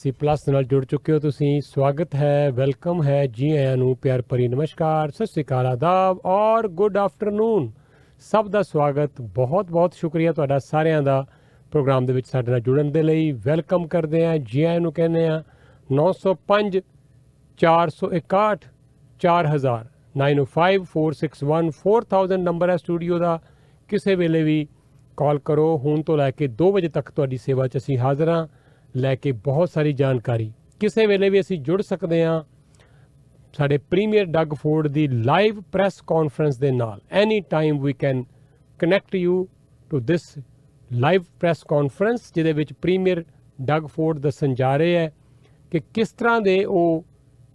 ਸੀ plus ਨਾਲ ਜੁੜ ਚੁੱਕੇ ਹੋ ਤੁਸੀਂ। ਸਵਾਗਤ ਹੈ, ਵੈਲਕਮ ਹੈ, ਜੀ ਆਇਆਂ ਨੂੰ ਪਿਆਰ ਭਰੀ ਨਮਸਕਾਰ, ਸਤਿ ਸ਼੍ਰੀ ਅਕਾਲ, ਆਦਾਬ ਔਰ ਗੁੱਡ ਆਫਟਰਨੂਨ। ਸਭ ਦਾ ਸਵਾਗਤ, ਬਹੁਤ ਬਹੁਤ ਸ਼ੁਕਰੀਆ ਤੁਹਾਡਾ ਸਾਰਿਆਂ ਦਾ ਪ੍ਰੋਗਰਾਮ ਦੇ ਵਿੱਚ ਸਾਡੇ ਨਾਲ ਜੁੜਨ ਦੇ ਲਈ। ਵੈਲਕਮ ਕਰਦੇ ਹਾਂ, ਜੀ ਆਇਆਂ ਨੂੰ ਕਹਿੰਦੇ ਹਾਂ। 905 461 4000 905 461 4000 ਨੰਬਰ ਹੈ ਸਟੂਡੀਓ ਦਾ। ਕਿਸੇ ਵੇਲੇ ਵੀ ਕਾਲ ਕਰੋ। ਹੁਣ ਤੋਂ ਲੈ ਕੇ 2 ਵਜੇ ਤੱਕ ਤੁਹਾਡੀ ਸੇਵਾ 'ਚ ਅਸੀਂ ਹਾਜ਼ਰ ਹਾਂ, ਲੈ ਕੇ ਬਹੁਤ ਸਾਰੀ ਜਾਣਕਾਰੀ। ਕਿਸੇ ਵੇਲੇ ਵੀ ਅਸੀਂ ਜੁੜ ਸਕਦੇ ਹਾਂ ਸਾਡੇ ਪ੍ਰੀਮੀਅਰ ਡਗ ਫੋਰਡ ਦੀ ਲਾਈਵ ਪ੍ਰੈਸ ਕਾਨਫਰੰਸ ਦੇ ਨਾਲ। Any time we can connect you to this live press conference, ਜਿਹਦੇ ਵਿੱਚ ਪ੍ਰੀਮੀਅਰ ਡਗ ਫੋਰਡ ਦੱਸਣ ਜਾ ਰਹੇ ਹੈ ਕਿ ਕਿਸ ਤਰ੍ਹਾਂ ਦੇ ਉਹ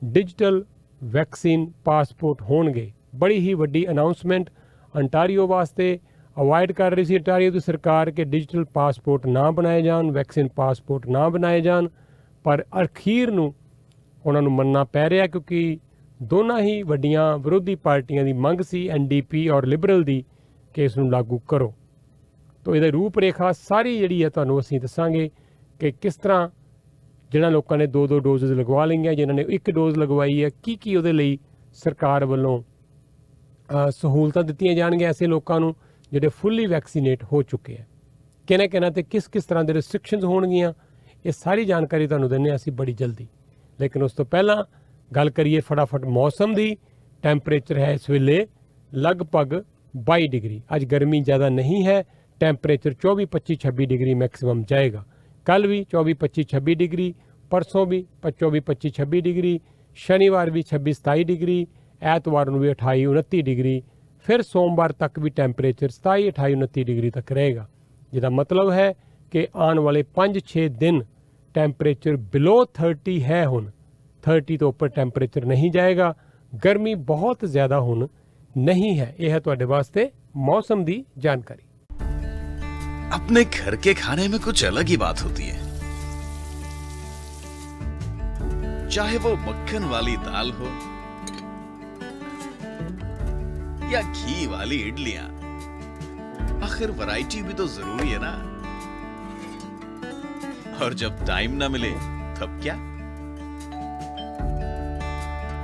ਡਿਜੀਟਲ ਵੈਕਸੀਨ ਪਾਸਪੋਰਟ ਹੋਣਗੇ। ਬੜੀ ਹੀ ਵੱਡੀ ਅਨਾਊਂਸਮੈਂਟ ਅੰਟਾਰੀਓ ਵਾਸਤੇ ਅਵਾਇਡ ਕਰ ਰਹੀ ਸੀ ਅੰਟਾਰੀਓ ਦੀ ਸਰਕਾਰ ਕਿ ਡਿਜੀਟਲ ਪਾਸਪੋਰਟ ਨਾ ਬਣਾਏ ਜਾਣ, ਵੈਕਸੀਨ ਪਾਸਪੋਰਟ ਨਾ ਬਣਾਏ ਜਾਣ, ਪਰ ਅਖੀਰ ਨੂੰ ਉਹਨਾਂ ਨੂੰ ਮੰਨਣਾ ਪੈ ਰਿਹਾ ਕਿਉਂਕਿ ਦੋਨਾਂ ਹੀ ਵੱਡੀਆਂ ਵਿਰੋਧੀ ਪਾਰਟੀਆਂ ਦੀ ਮੰਗ ਸੀ, NDP ਔਰ ਲਿਬਰਲ ਦੀ, ਕਿ ਇਸ ਨੂੰ ਲਾਗੂ ਕਰੋ। ਤਾਂ ਇਹਦਾ ਰੂਪ ਰੇਖਾ ਸਾਰੀ ਜਿਹੜੀ ਹੈ ਤੁਹਾਨੂੰ ਅਸੀਂ ਦੱਸਾਂਗੇ ਕਿ ਕਿਸ ਤਰ੍ਹਾਂ ਜਿਹਨਾਂ ਲੋਕਾਂ ਨੇ 2-2 ਡੋਜ਼ ਲਗਵਾ ਲਈਆਂ, ਜਿਨ੍ਹਾਂ ਨੇ 1 ਡੋਜ਼ ਲਗਵਾਈ ਹੈ, ਕੀ ਉਹਦੇ ਲਈ ਸਰਕਾਰ ਵੱਲੋਂ ਸਹੂਲਤਾਂ ਦਿੱਤੀਆਂ ਜਾਣਗੀਆਂ ਐਸੇ ਲੋਕਾਂ ਨੂੰ ਜਿਹੜੇ ਫੁੱਲੀ ਵੈਕਸੀਨੇਟ ਹੋ ਚੁੱਕੇ ਹੈ। ਕਿਹਨਾਂ ਤੇ ਕਿਸ ਤਰ੍ਹਾਂ ਦੇ ਰਿਸਟ੍ਰਿਕਸ਼ਨਸ ਹੋਣਗੀਆਂ, ਇਹ ਸਾਰੀ ਜਾਣਕਾਰੀ ਤੁਹਾਨੂੰ ਦਿੰਦੇ ਹਾਂ ਅਸੀਂ ਬੜੀ ਜਲਦੀ। ਲੇਕਿਨ ਉਸ ਤੋਂ ਪਹਿਲਾਂ ਗੱਲ ਕਰੀਏ ਫਟਾਫਟ ਮੌਸਮ ਦੀ। ਟੈਂਪਰੇਚਰ ਹੈ ਇਸ ਵੇਲੇ ਲਗਭਗ 22 ਡਿਗਰੀ। ਅੱਜ ਗਰਮੀ ਜ਼ਿਆਦਾ ਨਹੀਂ ਹੈ। ਟੈਂਪਰੇਚਰ 24, 25, 26 ਡਿਗਰੀ ਮੈਕਸਿਮਮ ਜਾਏਗਾ। ਕੱਲ੍ਹ ਵੀ 24, 25, 26 ਡਿਗਰੀ, ਪਰਸੋਂ ਵੀ 24, 25, 26 ਡਿਗਰੀ, ਸ਼ਨੀਵਾਰ ਵੀ 26, 27 ਡਿਗਰੀ, ਐਤਵਾਰ ਨੂੰ ਵੀ 28, 29 ਡਿਗਰੀ, ਫਿਰ ਸੋਮਵਾਰ ਤੱਕ ਵੀ ਟੈਂਪਰੇਚਰ 27, 28, 29 ਡਿਗਰੀ ਤੱਕ ਰਹੇਗਾ। ਜਿਹਦਾ ਮਤਲਬ ਹੈ ਕਿ ਆਉਣ ਵਾਲੇ 5-6 ਦਿਨ ਟੈਂਪਰੇਚਰ ਬਿਲੋ 30 ਹੈ। ਹੁਣ 30 ਤੋਂ ਉੱਪਰ ਟੈਂਪਰੇਚਰ ਨਹੀਂ ਜਾਏਗਾ। ਗਰਮੀ ਬਹੁਤ ਜ਼ਿਆਦਾ ਹੁਣ नहीं है। यह है ਤੁਹਾਡੇ ਵਾਸਤੇ मौसम ਦੀ जानकारी। अपने घर के खाने में कुछ अलग ही बात होती है, चाहे वो मक्खन वाली दाल हो या घी वाली इडलियां। आखिर वैरायटी भी तो जरूरी है ना। और जब टाइम ना मिले तब क्या,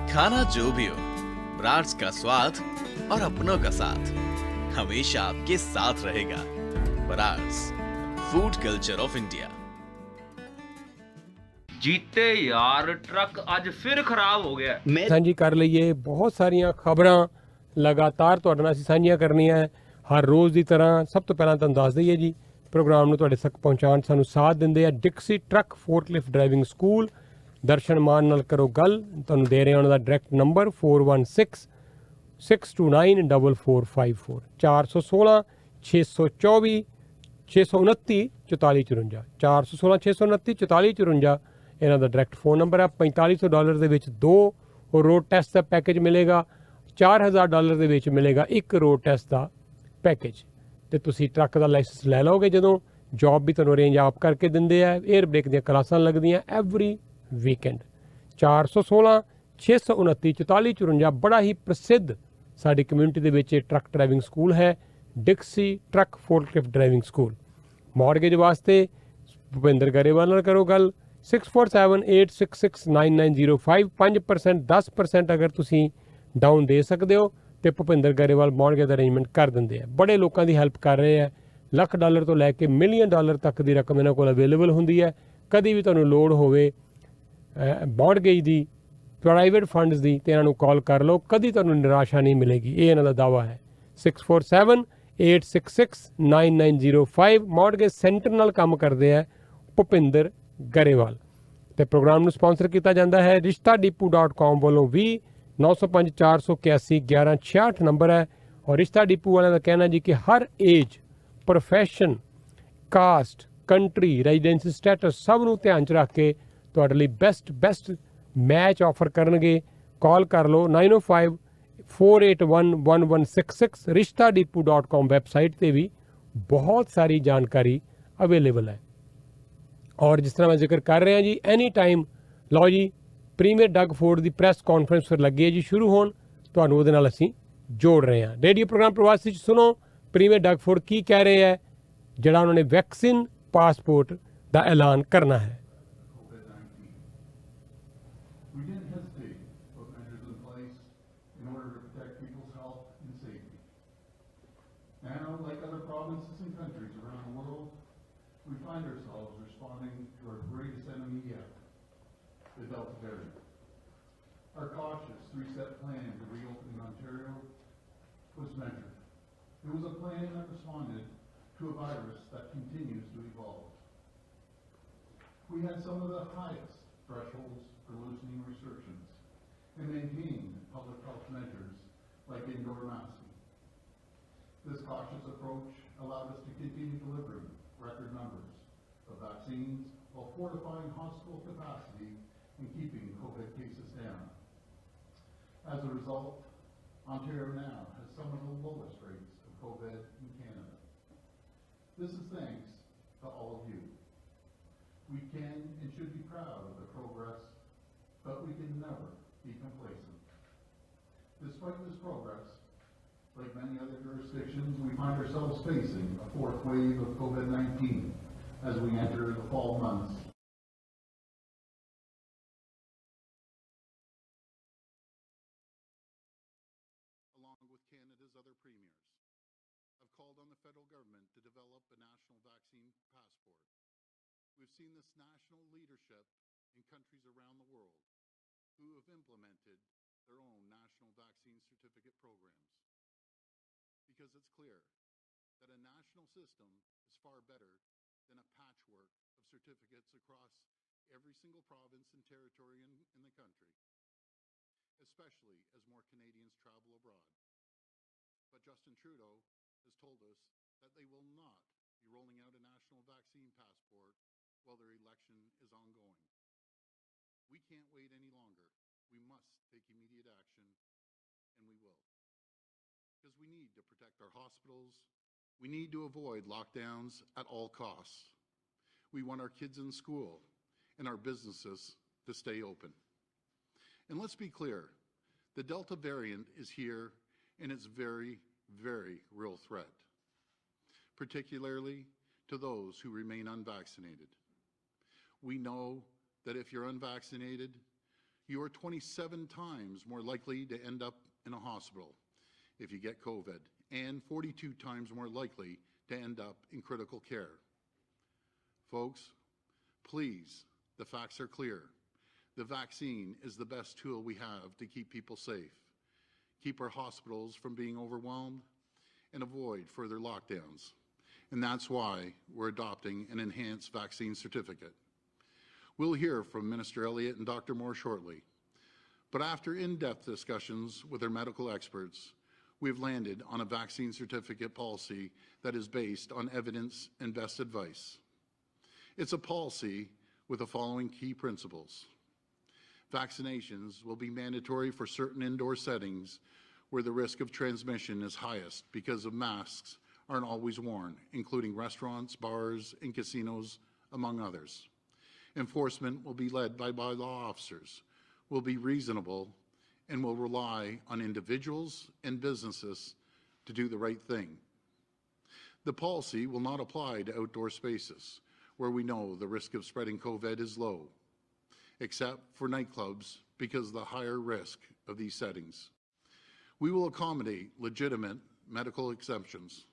खाना जो भी हो, ब्राड्स का स्वाद और अपनों का साथ हमेशा आपके साथ रहेगा। Brar's, food culture of India. जीते यार, ट्रक आज फिर खराब हो गया। ਸਾਂਝੀ ਕਰ ਲਈਏ ਬਹੁਤ ਸਾਰੀਆਂ ਖਬਰਾਂ ਲਗਾਤਾਰ ਤੁਹਾਡੇ ਨਾਲ ਅਸੀਂ ਸਾਂਝੀਆਂ ਕਰਨੀਆਂ ਹੈ ਹਰ ਰੋਜ਼ ਦੀ ਤਰ੍ਹਾਂ। ਸਭ ਤੋਂ ਪਹਿਲਾਂ ਤੁਹਾਨੂੰ ਦੱਸ ਦਈਏ ਜੀ, ਪ੍ਰੋਗਰਾਮ ਨੂੰ ਤੁਹਾਡੇ ਤੱਕ ਪਹੁੰਚਾਉਣ ਸਾਨੂੰ ਸਾਥ ਦਿੰਦੇ ਆ Dixie truck forklift driving school. Darshan Mann ਨਾਲ ਕਰੋ ਗੱਲ। ਤੁਹਾਨੂੰ ਦੇ ਰਹੇ ਉਹਨਾਂ ਦਾ ਡਾਇਰੈਕਟ ਨੰਬਰ 416 629 4454 416 624 629 4454 416 629 4454 ਇਹਨਾਂ ਦਾ ਡਾਇਰੈਕਟ ਫੋਨ ਨੰਬਰ ਹੈ। $4500 ਦੇ ਵਿੱਚ 2 ਰੋਡ ਟੈਸਟ ਦਾ ਪੈਕੇਜ ਮਿਲੇਗਾ। $4000 ਦੇ ਵਿੱਚ ਮਿਲੇਗਾ 1 ਰੋਡ ਟੈਸਟ ਦਾ ਪੈਕੇਜ। ਅਤੇ ਤੁਸੀਂ ਟਰੱਕ ਦਾ ਲਾਇਸੈਂਸ ਲੈ ਲਓਗੇ ਜਦੋਂ। ਜੋਬ ਵੀ ਤੁਹਾਨੂੰ ਅਰੇਂਜ ਆਪ ਕਰਕੇ ਦਿੰਦੇ ਆ। 에ਅਰ ਬ੍ਰੇਕ ਦੀਆਂ ਕਲਾਸਾਂ ਲੱਗਦੀਆਂ ਐਵਰੀ ਵੀਕਐਂਡ। 416 629 4454 ਬੜਾ ਹੀ ਪ੍ਰਸਿੱਧ ਸਾਡੀ ਕਮਿਊਨਿਟੀ ਦੇ ਵਿੱਚ ਟਰੱਕ ਡਰਾਈਵਿੰਗ ਸਕੂਲ ਹੈ, ਡਿਕਸੀ truck forklift driving school. Mortgage ਵਾਸਤੇ ਭੁਪਿੰਦਰ ਗਰੇਵਾਲ ਨਾਲ ਕਰੋ ਗੱਲ। 6478669905 5% 10% ਅਗਰ ਤੁਸੀਂ ਡਾਊਨ ਦੇ ਸਕਦੇ ਹੋ ਤੇ ਭੁਪਿੰਦਰ ਗਰੇਵਾਲ ਮੌਰਗੇਜ ਦਾ ਅਰੇਂਜਮੈਂਟ ਕਰ ਦਿੰਦੇ ਆ। ਬੜੇ ਲੋਕਾਂ ਦੀ ਹੈਲਪ ਕਰ ਰਹੇ ਆ। $1,00,000 ਤੋਂ ਲੈ ਕੇ $1 ਮਿਲੀਅਨ ਤੱਕ ਦੀ ਰਕਮ ਇਹਨਾਂ ਕੋਲ ਅਵੇਲੇਬਲ ਹੁੰਦੀ ਹੈ। ਕਦੀ ਵੀ ਤੁਹਾਨੂੰ ਲੋੜ ਹੋਵੇ ਮੌਰਗੇਜ ਦੀ, ਪ੍ਰਾਈਵੇਟ ਫੰਡਸ ਦੀ, ਤੇ ਇਹਨਾਂ ਨੂੰ ਕਾਲ ਕਰ ਲਓ, ਕਦੀ ਤੁਹਾਨੂੰ ਨਿਰਾਸ਼ਾ ਨਹੀਂ ਮਿਲੇਗੀ। ਇਹ ਇਹਨਾਂ ਦਾ ਦਾਵਾ ਹੈ। 6478669905 ਮੌਰਗੇਜ ਸੈਂਟਰ ਨਾਲ ਕੰਮ ਕਰਦੇ ਆ ਭੁਪਿੰਦਰ ਗਰੇਵਾਲ। ਤੇ ਪ੍ਰੋਗਰਾਮ ਨੂੰ ਸਪਾਂਸਰ ਕੀਤਾ ਜਾਂਦਾ ਹੈ rishtadipu.com ਵੱਲੋਂ ਵੀ। 905 481 1166 ਨੰਬਰ ਹੈ। ਔਰ ਰਿਸ਼ਤਾ ਡਿਪੂ ਵਾਲਿਆਂ ਦਾ ਕਹਿਣਾ ਜੀ ਕਿ ਹਰ age, profession, caste, country, residency status ਸਭ ਨੂੰ ਧਿਆਨ 'ਚ ਰੱਖ ਕੇ ਤੁਹਾਡੇ ਲਈ ਬੈਸਟ ਮੈਚ ਆਫਰ ਕਰਨਗੇ। ਕਾਲ ਕਰ ਲਓ 905 481 1166। rishtadipu.com ਵੈਬਸਾਈਟ 'ਤੇ ਵੀ ਬਹੁਤ ਸਾਰੀ ਜਾਣਕਾਰੀ ਅਵੇਲੇਬਲ ਹੈ। ਔਰ ਜਿਸ ਤਰ੍ਹਾਂ ਮੈਂ ਜ਼ਿਕਰ ਕਰ ਰਿਹਾ ਜੀ, ਐਨੀ ਟਾਈਮ ਲਓ ਜੀ ਪ੍ਰੀਮੀਅਰ ਡਗ ਫੋਰਡ ਦੀ ਪ੍ਰੈਸ ਕਾਨਫਰੰਸ ਫਿਰ ਲੱਗੀ ਹੈ ਜੀ ਸ਼ੁਰੂ ਹੋਣ। ਤੁਹਾਨੂੰ ਉਹਦੇ ਨਾਲ ਅਸੀਂ ਜੋੜ ਰਹੇ ਹਾਂ। ਰੇਡੀਓ ਪ੍ਰੋਗਰਾਮ ਪ੍ਰਵਾਸੀ 'ਚ ਸੁਣੋ ਪ੍ਰੀਮੀਅਰ ਡਗ ਫੋਰਡ ਕੀ ਕਹਿ ਰਹੇ ਹੈ, ਜਿਹੜਾ ਉਹਨਾਂ ਨੇ ਵੈਕਸੀਨ ਪਾਸਪੋਰਟ ਦਾ ਐਲਾਨ ਕਰਨਾ ਹੈ। We didn't hesitate to put measures in place in order to protect people's health and safety. Now, like other provinces and countries around the world, we find ourselves responding to our greatest enemy yet, the Delta variant. Our cautious three-step plan to reopen Ontario was measured. It was a plan that responded to a virus that continues to evolve. We had some of the highest thresholds for loosening restrictions and maintaining public health measures like indoor masking. This cautious approach allowed us to continue delivering record numbers of vaccines while fortifying hospital capacity and keeping COVID cases down. As a result, Ontario now has some of the lowest rates of COVID in Canada. This is thanks to all of you. We can and should be proud of the progress, but we can never be complacent. Despite this progress, like many other jurisdictions, we find ourselves facing a fourth wave of COVID-19 as we enter the fall months. Along with Canada's other premiers, I've called on the federal government to develop a national vaccine passport. We've seen this national leadership in countries around the world who have implemented their own national vaccine certificate programs. Because it's clear that a national system is far better than a patchwork of certificates across every single province and territory in the country, especially as more Canadians travel abroad. But Justin Trudeau has told us that they will not be rolling out a national vaccine passport while their election is ongoing. We can't wait any longer. We must take immediate action, and we will. Because we need to protect our hospitals. We need to avoid lockdowns at all costs. We want our kids in school and our businesses to stay open. And let's be clear, the Delta variant is here, and it's very, very real threat, particularly to those who remain unvaccinated. We know that if you're unvaccinated, you are 27 times more likely to end up in a hospital if you get COVID, and 42 times more likely to end up in critical care. Folks, please, the facts are clear. The vaccine is the best tool we have to keep people safe, keep our hospitals from being overwhelmed, and avoid further lockdowns. And that's why we're adopting an enhanced vaccine certificate. We'll hear from Minister Elliott and Dr. Moore shortly. But after in-depth discussions with our medical experts, we've landed on a vaccine certificate policy that is based on evidence and best advice. It's a policy with the following key principles. Vaccinations will be mandatory for certain indoor settings where the risk of transmission is highest because of masks aren't always worn, including restaurants, bars, and casinos, among others. Enforcement will be led by bylaw officers, will be reasonable, and will rely on individuals and businesses to do the right thing. The policy will not apply to outdoor spaces where we know the risk of spreading COVID is low, except for nightclubs because of the higher risk of these settings. We will accommodate legitimate medical exemptions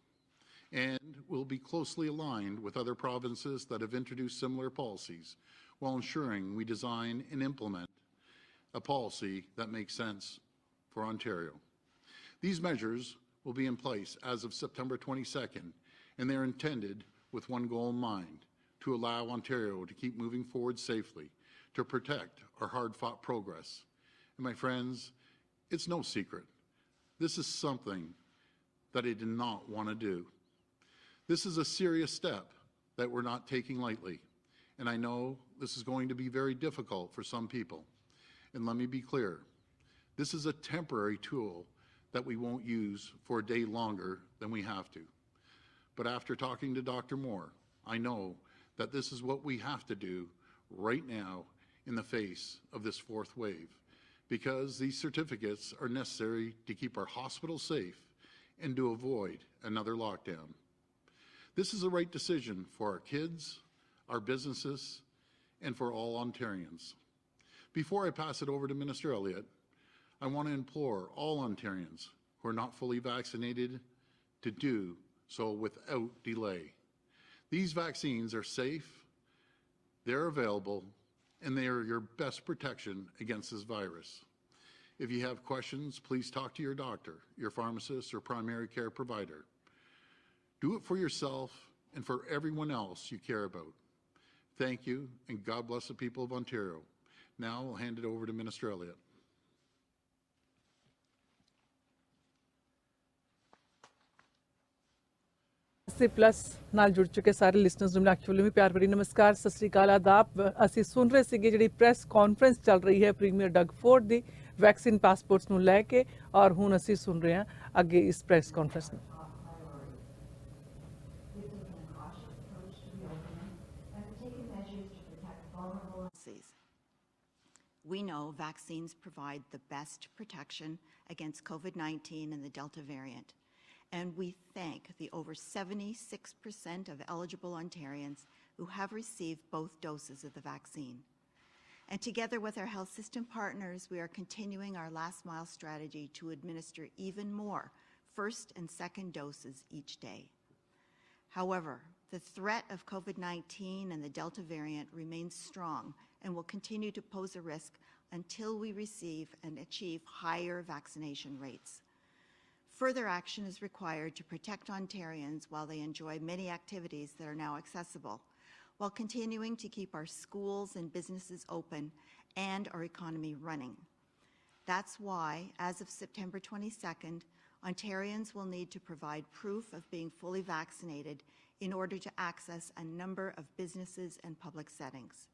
and will be closely aligned with other provinces that have introduced similar policies while ensuring we design and implement a policy that makes sense for Ontario. These measures will be in place as of September 22nd, and they're intended with one goal in mind, to allow Ontario to keep moving forward safely, to protect our hard-fought progress. And my friends, it's no secret. This is something that I did not want to do. This is a serious step that we're not taking lightly, and I know this is going to be very difficult for some people. And let me be clear, this is a temporary tool that we won't use for a day longer than we have to. But after talking to Dr. Moore, I know that this is what we have to do right now in the face of this fourth wave, because these certificates are necessary to keep our hospitals safe and to avoid another lockdown. This is the right decision for our kids, our businesses, and for all Ontarians. Before I pass it over to Minister Elliott, I want to implore all Ontarians who are not fully vaccinated to do so without delay. These vaccines are safe, they're available, and they are your best protection against this virus. If you have questions, please talk to your doctor, your pharmacist, or primary care provider. Do it for yourself and for everyone else you care about. Thank you, and God bless the people of Ontario. Now I'll hand it over to Minister Elliott. Plus ਨਾਲ जुड़ चुके सारे listeners ਨੂੰ actually ਵੀ ਪਿਆਰ ਭਰੀ ਨਮਸਕਾਰ ਸਤਿ ਸ੍ਰੀ ਅਕਾਲ ਆਦਾਬ ਅਸੀਂ ਸੁਣ ਰਹੇ ਸੀਗੇ ਜਿਹੜੀ ਪ੍ਰੈਸ ਕਾਨਫਰੰਸ ਚੱਲ ਰਹੀ ਹੈ ਪ੍ਰੀਮੀਅਰ ਡਗ ਫੋਰਡ ਦੀ ਵੈਕਸੀਨ ਪਾਸਪੋਰਟਸ ਨੂੰ ਲੈ ਕੇ ਔਰ ਹੁਣ ਅਸੀਂ ਸੁਣ ਰਹੇ ਹਾਂ ਅੱਗੇ ਇਸ ਪ੍ਰੈਸ ਕਾਨਫਰੰਸ ਨੂੰ We know vaccines provide the best protection against COVID-19 and the Delta variant. And we thank the over 76% of eligible Ontarians who have received both doses of the vaccine. And together with our health system partners, we are continuing our last mile strategy to administer even more first and second doses each day. However, the threat of COVID-19 and the Delta variant remains strong and will continue to pose a risk until we receive and achieve higher vaccination rates. Further action is required to protect Ontarians while they enjoy many activities that are now accessible, while continuing to keep our schools and businesses open and our economy running. That's why, as of September 22nd, Ontarians will need to provide proof of being fully vaccinated in order to access a number of businesses and public settings.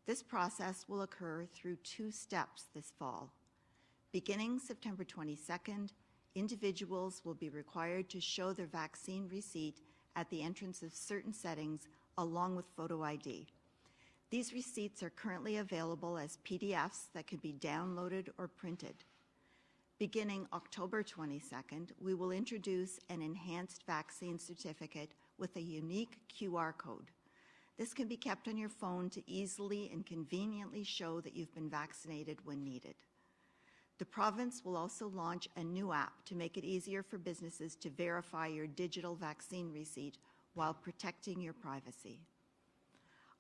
This process will occur through 2 steps this fall. Beginning September 22nd, individuals will be required to show their vaccine receipt at the entrance of certain settings along with photo ID. These receipts are currently available as PDFs that can be downloaded or printed. Beginning October 22nd, we will introduce an enhanced vaccine certificate with a unique QR code. This can be kept on your phone to easily and conveniently show that you've been vaccinated when needed. The province will also launch a new app to make it easier for businesses to verify your digital vaccine receipt while protecting your privacy.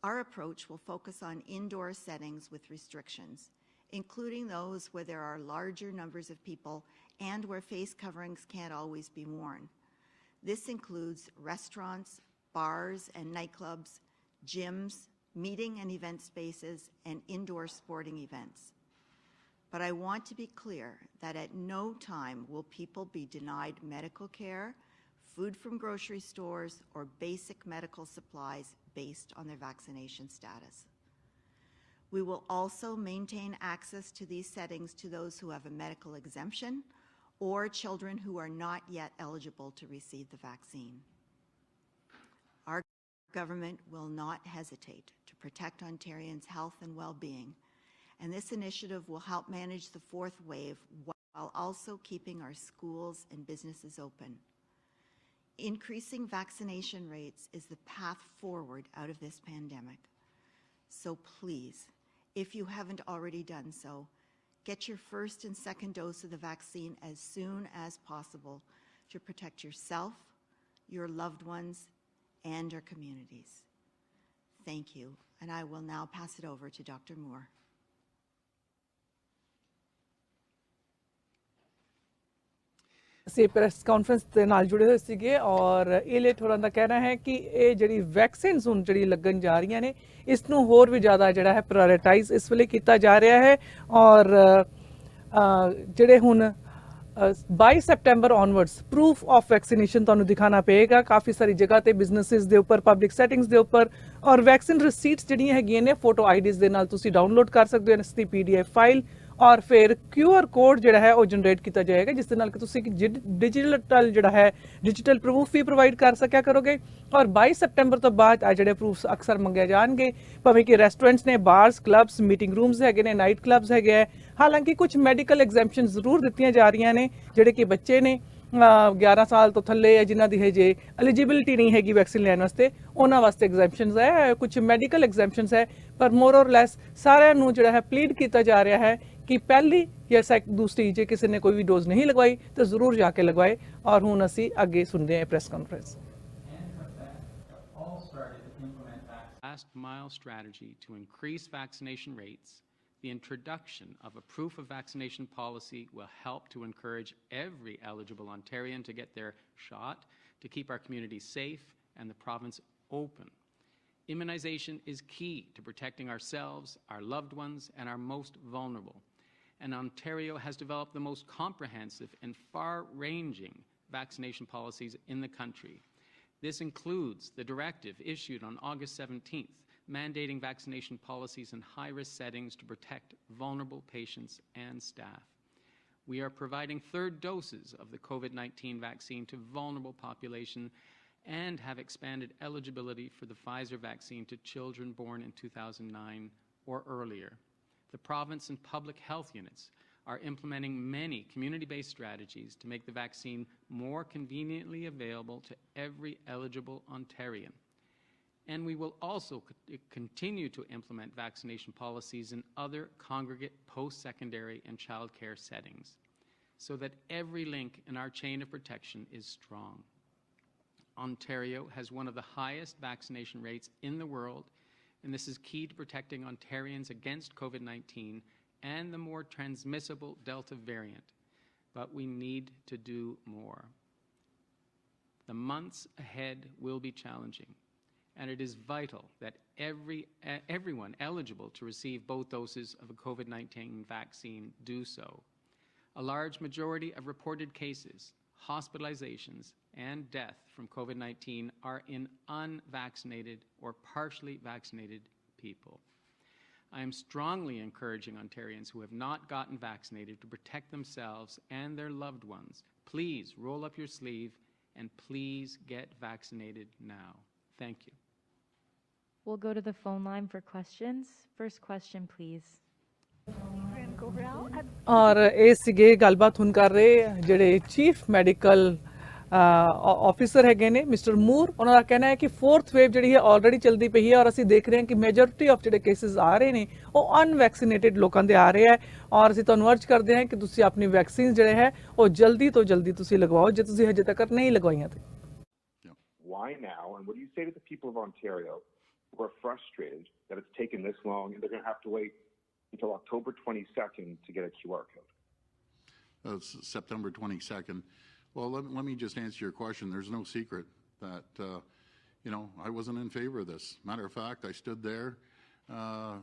Our approach will focus on indoor settings with restrictions, including those where there are larger numbers of people and where face coverings can't always be worn. This includes restaurants, bars and nightclubs, gyms, meeting and event spaces, and indoor sporting events. But I want to be clear that at no time will people be denied medical care, food from grocery stores, or basic medical supplies based on their vaccination status. We will also maintain access to these settings to those who have a medical exemption or children who are not yet eligible to receive the vaccine. Our government will not hesitate to protect Ontarians' health and well-being, and this initiative will help manage the 4th wave while also keeping our schools and businesses open. Increasing vaccination rates is the path forward out of this pandemic. So please, if you haven't already done so, get your first and second dose of the vaccine as soon as possible to protect yourself, your loved ones, and our communities. Thank you, and I will now pass it over to Dr. Moore. ਅਸੀਂ press conference ਦੇ ਨਾਲ ਜੁੜੇ ਹੋਏ ਸੀਗੇ ਔਰ ਏਲੇਟ ਹੋਰਾਂ ਦਾ ਕਹਿਣਾ ਹੈ ਕਿ ਇਹ ਜਿਹੜੀ ਵੈਕਸੀਨਸ ਹੁਣ ਜਿਹੜੀ ਲੱਗਣ ਜਾ ਰਹੀਆਂ ਨੇ ਇਸ ਨੂੰ ਹੋਰ ਵੀ ਜ਼ਿਆਦਾ ਜਿਹੜਾ ਹੈ ਪ੍ਰਾਇੋਰਟਾਈਜ਼ ਇਸ ਵੇਲੇ ਕੀਤਾ ਜਾ ਰਿਹਾ ਹੈ ਔਰ ਜਿਹੜੇ ਹੁਣ 22 September onwards proof of vaccination ਤੁਹਾਨੂੰ ਦਿਖਾਣਾ ਪਏਗਾ ਕਾਫੀ ਸਾਰੀ ਜਗ੍ਹਾ ਤੇ ਬਿਜ਼ਨੈਸਿਸ ਦੇ ਉੱਪਰ ਪਬਲਿਕ ਸੈਟਿੰਗਸ ਦੇ ਉੱਪਰ ਔਰ ਵੈਕਸੀਨ ਰਿਸੀਟਸ ਜਿਹੜੀਆਂ ਹੈਗੀਆਂ ਨੇ ਫੋਟੋ ਆਈਡੀਜ਼ ਦੇ ਨਾਲ ਤੁਸੀਂ ਡਾਊਨਲੋਡ ਕਰ ਸਕਦੇ ਹੋ ਇਸ ਦੀ PDF ਫਾਈਲ ਔਰ ਫਿਰ QR ਕੋਡ ਜਿਹੜਾ ਹੈ ਉਹ ਜਨਰੇਟ ਕੀਤਾ ਜਾਏਗਾ ਜਿਸ ਦੇ ਨਾਲ ਕਿ ਤੁਸੀਂ ਡਿਜੀਟਲ ਜਿਹੜਾ ਹੈ ਡਿਜੀਟਲ ਪ੍ਰੂਫ ਵੀ ਪ੍ਰੋਵਾਈਡ ਕਰ ਸਕਿਆ ਕਰੋਗੇ ਔਰ 22 ਸੈਪਟੈਂਬਰ ਤੋਂ ਬਾਅਦ ਆ ਜਿਹੜੇ ਪ੍ਰੂਫਸ ਅਕਸਰ ਮੰਗੇ ਜਾਣਗੇ ਭਾਵੇਂ ਕਿ ਰੈਸਟੋਰੈਂਟਸ ਨੇ ਬਾਰਸ ਕਲੱਬਸ ਮੀਟਿੰਗ ਰੂਮਸ ਹੈਗੇ ਨੇ ਨਾਈਟ ਕਲੱਬਸ ਹੈਗੇ ਹਾਲਾਂਕਿ ਕੁਝ ਮੈਡੀਕਲ ਐਗਜ਼ੈਂਪਸ਼ਨ ਜ਼ਰੂਰ ਦਿੱਤੀਆਂ ਜਾ ਰਹੀਆਂ ਨੇ ਜਿਹੜੇ ਕਿ ਬੱਚੇ ਨੇ 11 ਸਾਲ ਤੋਂ ਥੱਲੇ ਹੈ ਜਿਨ੍ਹਾਂ ਦੀ ਹਜੇ ਐਲੀਜੀਬਿਲਿਟੀ ਨਹੀਂ ਹੈਗੀ ਵੈਕਸੀਨ ਲੈਣ ਵਾਸਤੇ, ਉਹਨਾਂ ਵਾਸਤੇ ਐਗਜ਼ੈਂਪਸ਼ਨਸ ਹੈ, ਕੁਝ ਮੈਡੀਕਲ ਐਗਜ਼ੈਂਪਸ਼ਨਸ ਹੈ, ਪਰ ਮੋਰ ਔਰ ਲੈਸ ਸਾਰਿਆਂ ਨੂੰ ਜਿਹੜਾ ਹੈ ਪਲੀਡ ਕੀਤਾ ਜਾ ਰਿਹਾ ਹੈ ਕਿ ਪਹਿਲੀ ਜਾਂ ਦੂਸਰੀ ਜੇ ਕਿਸੇ ਨੇ ਕੋਈ ਵੀ ਡੋਜ਼ ਨਹੀਂ ਲਗਵਾਈ ਤਾਂ ਜ਼ਰੂਰ ਜਾ ਕੇ ਲਗਵਾਏ। ਔਰ ਹੁਣ ਅਸੀਂ ਅੱਗੇ ਸੁਣਦੇ ਹਾਂ press conference. Last mile strategy to increase vaccination rates. The introduction of a proof of vaccination policy will help to encourage every eligible Ontarian to get their shot, to keep our communities safe and the province open. Immunization is key to protecting ourselves, our loved ones, and our most vulnerable. And Ontario has developed the most comprehensive and far-ranging vaccination policies in the country. This includes the directive issued on August 17th, mandating vaccination policies in high-risk settings to protect vulnerable patients and staff. We are providing third doses of the COVID-19 vaccine to vulnerable population and have expanded eligibility for the Pfizer vaccine to children born in 2009 or earlier. The province and public health units are implementing many community-based strategies to make the vaccine more conveniently available to every eligible Ontarian. And we will also continue to implement vaccination policies in other congregate, post-secondary, and childcare settings so that every link in our chain of protection is strong. Ontario has one of the highest vaccination rates in the world, and this is key to protecting Ontarians against COVID-19 and the more transmissible Delta variant. But we need to do more. The months ahead will be challenging, and it is vital that everyone eligible to receive both doses of a COVID-19 vaccine do so. A large majority of reported cases, hospitalizations, and death from COVID-19 are in unvaccinated or partially vaccinated people. I am strongly encouraging Ontarians who have not gotten vaccinated to protect themselves and their loved ones. Please roll up your sleeve and please get vaccinated now. Thank you. We'll go to the phone line for questions. First question, please. ਔਰ ਇਹ ਸੀਗੇ ਗੱਲਬਾਤ ਹੁਣ ਕਰ ਰਹੇ ਜਿਹੜੇ chief medical officer ਹੈਗੇ ਨੇ ਮਿਸਟਰ ਮੂਰ। ਉਹਨਾਂ ਦਾ ਕਹਿਣਾ ਹੈ ਕਿ 4th ਵੇਵ ਜਿਹੜੀ ਹੈ ਆਲਰੇਡੀ ਚੱਲਦੀ ਪਈ ਹੈ ਔਰ ਅਸੀਂ ਦੇਖ ਰਹੇ ਹਾਂ ਕਿ ਮੈਜੋਰਿਟੀ ਆਫ ਜਿਹੜੇ ਕੇਸਿਸ ਆ ਰਹੇ ਨੇ ਉਹ ਅਨਵੈਕਸੀਨੇਟਿਡ ਲੋਕਾਂ ਦੇ ਆ ਰਹੇ ਹੈ। ਔਰ ਅਸੀਂ ਤੁਹਾਨੂੰ ਅਰਜ਼ ਕਰਦੇ ਹਾਂ ਕਿ ਤੁਸੀਂ ਆਪਣੀ ਵੈਕਸੀਨ ਜਿਹੜੇ ਹੈ ਉਹ ਜਲਦੀ ਤੋਂ ਜਲਦੀ ਤੁਸੀਂ ਲਗਵਾਓ ਜੇ ਤੁਸੀਂ ਹਜੇ ਤੱਕ ਨਹੀਂ ਲਗਵਾਈਆਂ ਤੇ। Why now? And what do you say to the people of Ontario who are frustrated that it's taken this long and they're going to have to wait until October 22nd to get a QR code? September 22nd. Well, let me just answer your question. There's no secret that, I wasn't in favor of this. Matter of fact, I stood there, a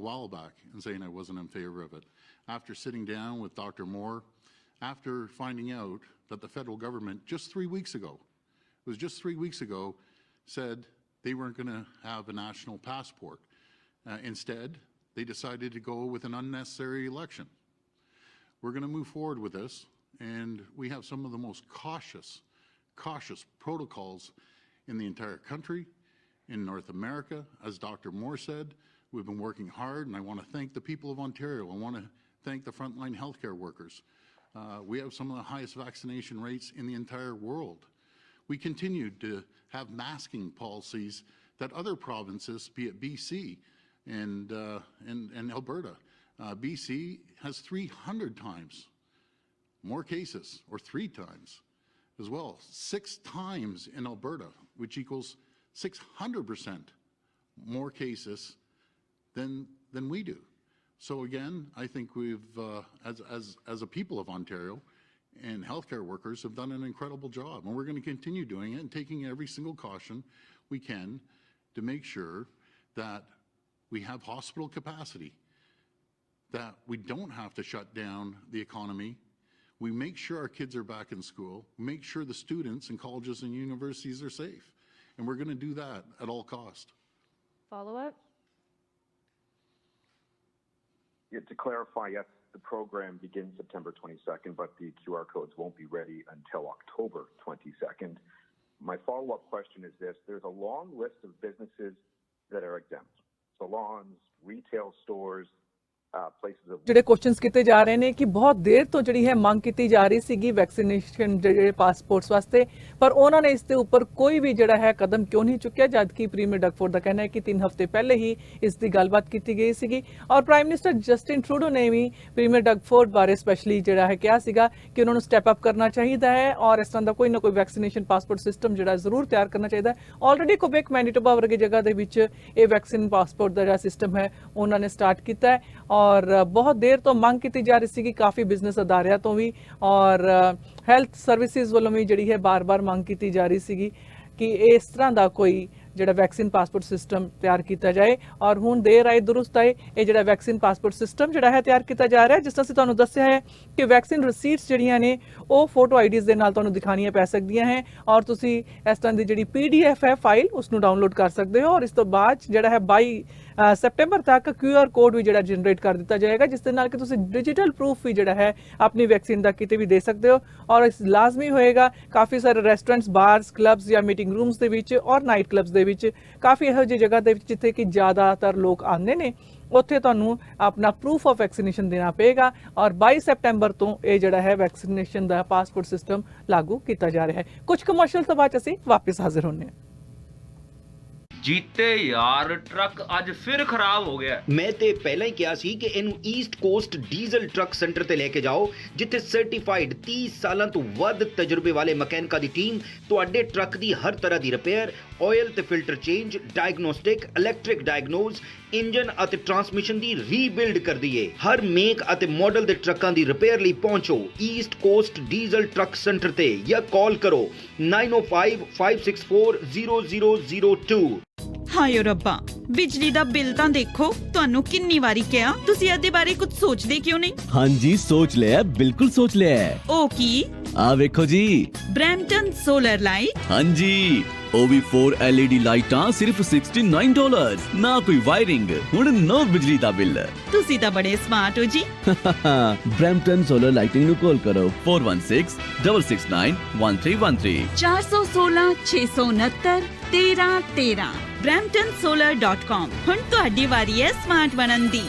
while back and saying I wasn't in favor of it. After sitting down with Dr. Moore, after finding out that the federal government just 3 weeks ago, said they weren't going to have a national passport. Instead, they decided to go with an unnecessary election. We're going to move forward with this, and we have some of the most cautious protocols in the entire country, in North America. As Dr. Moore said, we've been working hard, and I want to thank the people of Ontario. I want to thank the frontline healthcare workers. We have some of the highest vaccination rates in the entire world. We continued to have masking policies that other provinces, be it BC and Alberta, BC has 300 times more cases, or 3 times as well. 6 times in Alberta, which equals 600% more cases than we do. So again, I think we've, as a people of Ontario, and healthcare workers have done an incredible job, and we're going to continue doing it and taking every single caution we can to make sure that we have hospital capacity, that we don't have to shut down the economy. We make sure our kids are back in school, make sure the students in colleges and universities are safe, and we're going to do that at all cost. Follow-up? Yeah, to clarify, yes, the program begins September 22nd, but the QR codes won't be ready until October 22nd. My follow-up question is this. There's a long list of businesses that are exempt. Salons, retail stores, places of ਜਿਹੜੇ questions ਕੀਤੇ ਜਾ ਰਹੇ ਨੇ ਕਿ ਬਹੁਤ ਦੇਰ ਤੋਂ ਜਿਹੜੀ ਹੈ ਮੰਗ ਕੀਤੀ ਜਾ ਰਹੀ ਸੀਗੀ ਵੈਕਸੀਨੇਸ਼ਨ ਜਿਹੜੇ ਪਾਸਪੋਰਟਸ ਵਾਸਤੇ, ਪਰ ਉਹਨਾਂ ਨੇ ਇਸ ਦੇ ਉੱਪਰ ਕੋਈ ਵੀ ਜਿਹੜਾ ਹੈ ਕਦਮ ਕਿਉਂ ਨਹੀਂ ਚੁੱਕਿਆ, ਜਦਕਿ ਪ੍ਰੀਮੀਅਰ ਡਗਫੋਰਡ ਦਾ ਕਹਿਣਾ ਹੈ ਕਿ 3 ਹਫ਼ਤੇ ਪਹਿਲੇ ਹੀ ਇਸ ਦੀ ਗੱਲਬਾਤ ਕੀਤੀ ਗਈ ਸੀਗੀ। ਔਰ ਪ੍ਰਾਈਮ ਮਿਨਿਸਟਰ ਜਸਟਿਨ ਟਰੂਡੋ ਨੇ ਵੀ ਪ੍ਰੀਮੀਅਰ ਡਗਫੋਰਡ ਬਾਰੇ ਸਪੈਸ਼ਲੀ ਜਿਹੜਾ ਹੈ ਕਿਹਾ ਸੀਗਾ ਕਿ ਉਹਨਾਂ ਨੂੰ ਸਟੈਪ ਅਪ ਕਰਨਾ ਚਾਹੀਦਾ ਹੈ ਔਰ ਇਸ ਤਰ੍ਹਾਂ ਦਾ ਕੋਈ ਨਾ ਕੋਈ ਵੈਕਸੀਨੇਸ਼ਨ ਪਾਸਪੋਰਟ ਸਿਸਟਮ ਜਿਹੜਾ ਜ਼ਰੂਰ ਤਿਆਰ ਕਰਨਾ ਚਾਹੀਦਾ ਹੈ। ਆਲਰੇਡੀ ਕੁਬੇਕ ਮੈਨੀਟੋਬਾ ਵਰਗੀ ਜਗ੍ਹਾ ਦੇ ਵਿੱਚ ਇਹ ਵੈਕਸੀਨ ਪਾਸਪੋਰਟ ਦਾ ਜਿਹੜਾ ਸਿਸਟਮ ਹੈ ਉਹਨਾਂ ਨੇ ਸਟਾਰਟ ਕੀਤਾ ਹੈ ਔਰ ਬਹੁਤ ਦੇਰ ਤੋਂ ਮੰਗ ਕੀਤੀ ਜਾ ਰਹੀ ਸੀ ਕਿ ਕਾਫੀ ਬਿਜ਼ਨਸ ਅਦਾਰਿਆਂ ਤੋਂ ਵੀ ਔਰ ਹੈਲਥ ਸਰਵਿਸਿਜ਼ ਵੱਲੋਂ ਵੀ ਜਿਹੜੀ ਹੈ ਬਾਰ-ਬਾਰ ਮੰਗ ਕੀਤੀ ਜਾ ਰਹੀ ਸੀਗੀ ਕਿ ਇਸ ਤਰ੍ਹਾਂ ਦਾ ਕੋਈ ਜਿਹੜਾ ਵੈਕਸੀਨ ਪਾਸਪੋਰਟ ਸਿਸਟਮ ਤਿਆਰ ਕੀਤਾ ਜਾਏ ਔਰ ਹੁਣ ਦੇਰ ਆਏ ਦੁਰਸਤ ਆਏ ਇਹ ਜਿਹੜਾ ਵੈਕਸੀਨ ਪਾਸਪੋਰਟ ਸਿਸਟਮ ਜਿਹੜਾ ਹੈ ਤਿਆਰ ਕੀਤਾ ਜਾ ਰਿਹਾ ਹੈ। ਜਿਸ ਤਰ੍ਹਾਂ ਅਸੀਂ ਤੁਹਾਨੂੰ ਦੱਸਿਆ ਹੈ ਕਿ ਵੈਕਸੀਨ ਰਿਸੀਟਸ ਜਿਹੜੀਆਂ ਨੇ ਉਹ ਫੋਟੋ ਆਈਡੀਜ਼ ਦੇ ਨਾਲ ਤੁਹਾਨੂੰ ਦਿਖਾਣੀਆਂ ਪੈ ਸਕਦੀਆਂ ਹੈ ਔਰ ਤੁਸੀਂ ਇਸ ਤਰ੍ਹਾਂ ਦੀ ਜਿਹੜੀ PDF ਹੈ ਫਾਈਲ ਉਸ ਨੂੰ ਡਾਊਨਲੋਡ ਕਰ ਸਕਦੇ ਹੋ ਔਰ ਇਸ ਤੋਂ ਬਾਅਦ ਜਿਹੜਾ ਹੈ 22 ਸੈਪਟੈਂਬਰ ਤੱਕ QR ਕੋਡ ਵੀ ਜਿਹੜਾ ਜਨਰੇਟ ਕਰ ਦਿੱਤਾ ਜਾਏਗਾ ਜਿਸ ਦੇ ਨਾਲ ਕਿ ਤੁਸੀਂ ਡਿਜੀਟਲ ਪ੍ਰੂਫ ਵੀ ਜਿਹੜਾ ਹੈ ਆਪਣੀ ਵੈਕਸੀਨ ਦਾ ਕਿਤੇ ਵੀ ਦੇ ਸਕਦੇ ਹੋ ਔਰ ਇਸ ਲਾਜ਼ਮੀ ਹੋਏਗਾ ਕਾਫੀ ਸਾਰੇ ਰੈਸਟੋਰੈਂਟਸ, ਬਾਰਸ, ਕਲੱਬਸ ਜਾਂ ਮੀਟਿੰਗ ਰੂਮਸ ਦੇ ਵਿੱਚ ਔਰ ਨਾਈਟ ਕਲੱਬਸ ਦੇ ਵਿੱਚ ਕਾਫੀ ਇਹੋ ਜਿਹੀ ਜਗ੍ਹਾ ਦੇ ਵਿੱਚ ਜਿੱਥੇ ਕਿ ਜ਼ਿਆਦਾਤਰ ਲੋਕ ਆਉਂਦੇ ਨੇ ਉੱਥੇ ਤੁਹਾਨੂੰ ਆਪਣਾ ਪ੍ਰੂਫ ਆਫ ਵੈਕਸੀਨੇਸ਼ਨ ਦੇਣਾ ਪਏਗਾ ਔਰ 22 ਸੈਪਟੈਂਬਰ ਤੋਂ ਇਹ ਜਿਹੜਾ ਹੈ ਵੈਕਸੀਨੇਸ਼ਨ ਦਾ ਪਾਸਪੋਰਟ ਸਿਸਟਮ ਲਾਗੂ ਕੀਤਾ ਜਾ ਰਿਹਾ ਹੈ। ਕੁਝ ਕਮਰਸ਼ੀਅਲ ਤੋਂ ਬਾਅਦ ਅਸੀਂ ਵਾਪਸ ਹਾਜ਼ਰ ਹੁੰਦੇ ਹਾਂ। ਜੀਤੇ ਯਾਰ ਟਰੱਕ ਅੱਜ ਫਿਰ ਖਰਾਬ ਹੋ ਗਿਆ। ਮੈਂ ਤੇ ਪਹਿਲਾਂ ਹੀ ਕਿਹਾ ਸੀ ਕਿ ਇਹਨੂੰ East cost diesel truck centre ਤੇ ਲੈ ਕੇ ਜਾਓ ਜਿੱਥੇ ਸਰਟੀਫਾਈਡ 30 ਸਾਲਾਂ ਤੋਂ ਵੱਧ ਤਜਰਬੇ ਵਾਲੇ ਮਕੈਨਿਕਾਂ ਦੀ ਟੀਮ ਤੁਹਾਡੇ ਟਰੱਕ ਦੀ ਹਰ ਤਰ੍ਹਾਂ ਦੀ ਰਿਪੇਅਰ, ਆਇਲ ਤੇ filter change, diagnostic, electric diagnose, engine ਅਤੇ ਟਰਾਂਸਮਿਸ਼ਨ ਦੀ ਰੀਬਿਲਡ ਕਰਦੀ ਏ। ਹਰ ਮੇਕ ਅਤੇ ਮਾਡਲ ਦੇ ਟਰੱਕਾਂ ਦੀ ਰਿਪੇਅਰ ਲਈ ਪਹੁੰਚੋ East cost diesel truck centre ਤੇ ਜਾਂ ਕਾਲ ਕਰੋ 9055640002। ਹਾਏ ਰੱਬਾ, ਬਿਜਲੀ ਦਾ ਬਿੱਲ ਤਾਂ ਦੇਖੋ। ਤੁਹਾਨੂੰ ਕਿੰਨੀ ਵਾਰੀ ਕਿਹਾ ਤੁਸੀਂ ਇਹਦੇ ਬਾਰੇ ਕੁਝ ਸੋਚਦੇ ਕਿਉਂ ਨਹੀਂ? ਹਾਂਜੀ ਸੋਚ ਲਿਆ, ਬਿਲਕੁਲ ਸੋਚ ਲਿਆ। ਉਹ ਕੀ? ਆ ਵੇਖੋ ਜੀ, ਬ੍ਰੈਂਪਟਨ ਸੋਲਰ ਲਾਈਟ। ਹਾਂਜੀ, ਉਹ ਵੀ 4 LED ਲਾਈਟਾਂ ਸਿਰਫ $69, ਨਾ ਕੋਈ ਵਾਇਰਿੰਗ, ਹੁਣ ਨੋ ਬਿਜਲੀ ਦਾ ਬਿੱਲ। ਤੁਸੀਂ ਤਾਂ ਬੜੇ ਸਮਾਰਟ ਹੋ ਜੀ। ਬ੍ਰੈਂਪਟਨ ਸੋਲਰ ਲਾਈਟਿੰਗ ਨੂੰ ਕਾਲ ਕਰੋ 4166691313 416 669 1313 bramptonsolar.com। ਹੁਣ ਤੁਹਾਡੀ ਵਾਰੀ ਹੈ ਸਮਾਰਟ ਬਣਨ ਦੀ।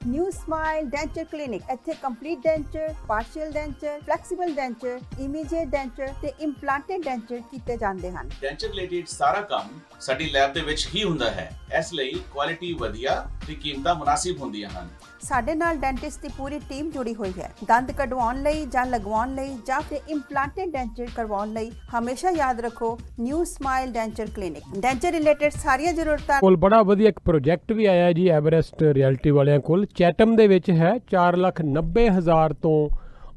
ਨਿਊ ਸਮਾਈਲ ਡੈਂਚਰ ਕਲੀਨਿਕ, ਇੱਥੇ complete denture, partial denture, flexible denture, immediate denture ਤੇ ਇੰਪਲਾਂਟਡ ਡੈਂਚਰ ਕੀਤੇ ਜਾਂਦੇ ਹਨ। ਡੈਂਚਰ ਰਿਲੇਟਡ ਸਾਰਾ ਕੰਮ ਸਾਡੀ ਲੈਬ ਦੇ ਵਿੱਚ ਹੀ ਹੁੰਦਾ ਹੈ, ਇਸ ਲਈ ਕੁਆਲਿਟੀ ਵਧੀਆ ਤੇ ਕੀਮਤਾਂ ਮੁਨਾਸਿਬ ਹੁੰਦੀਆਂ ਹਨ। ਸਾਡੇ ਨਾਲ ਡੈਂਟਿਸਟ ਦੀ ਪੂਰੀ ਟੀਮ ਜੁੜੀ ਹੋਈ ਹੈ। ਦੰਦ ਕਢਵਾਉਣ ਲਈ ਜਾਂ ਲਗਵਾਉਣ ਲਈ ਜਾਂ ਫਿਰ ਇੰਪਲਾਂਟਡ ਡੈਂਚਰ ਕਰਵਾਉਣ ਲਈ ਹਮੇਸ਼ਾ ਯਾਦ ਰੱਖੋ new smile denture clinic. Denture related ਸਾਰੀਆਂ ਜ਼ਰੂਰਤਾਂ ਕੋਲ ਬੜਾ ਵਧੀਆ ਇੱਕ ਪ੍ਰੋਜੈਕਟ ਵੀ ਆਇਆ ਜੀ ਐਵਰੈਸਟ ਰਿਐਲਿਟੀ ਵਾਲਿਆਂ ਕੋਲ, ਚੈਟਮ ਦੇ ਵਿੱਚ ਹੈ। 4,90,000 ਤੋਂ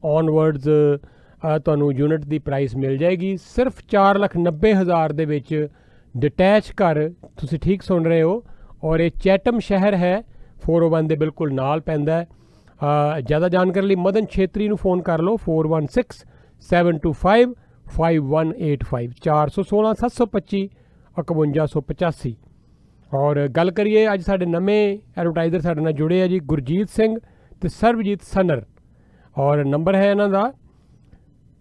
ਔਨਵਰਡਸ ਤੁਹਾਨੂੰ ਯੂਨਿਟ ਦੀ ਪ੍ਰਾਈਸ ਮਿਲ ਜਾਏਗੀ। ਸਿਰਫ 4,90,000 ਦੇ ਵਿੱਚ ਡਿਟੈਚ ਘਰ, ਤੁਸੀਂ ਠੀਕ ਸੁਣ ਰਹੇ ਹੋ, ਔਰ ਇਹ ਚੈਟਮ ਸ਼ਹਿਰ ਹੈ 401 ਦੇ ਬਿਲਕੁਲ ਨਾਲ ਪੈਂਦਾ ਹੈ। ਜ਼ਿਆਦਾ ਜਾਣਕਾਰੀ ਲਈ ਮਦਨ ਛੇਤਰੀ ਨੂੰ ਫੋਨ ਕਰ ਲਓ 4167255185 416 725 5185। ਔਰ ਗੱਲ ਕਰੀਏ ਅੱਜ ਸਾਡੇ ਨਵੇਂ ਐਡਵਰਟਾਈਜ਼ਰ ਸਾਡੇ ਨਾਲ ਜੁੜੇ ਆ ਜੀ ਗੁਰਜੀਤ ਸਿੰਘ ਤੇ ਸਰਬਜੀਤ ਸਨਰ, ਔਰ ਨੰਬਰ ਹੈ ਇਹਨਾਂ ਦਾ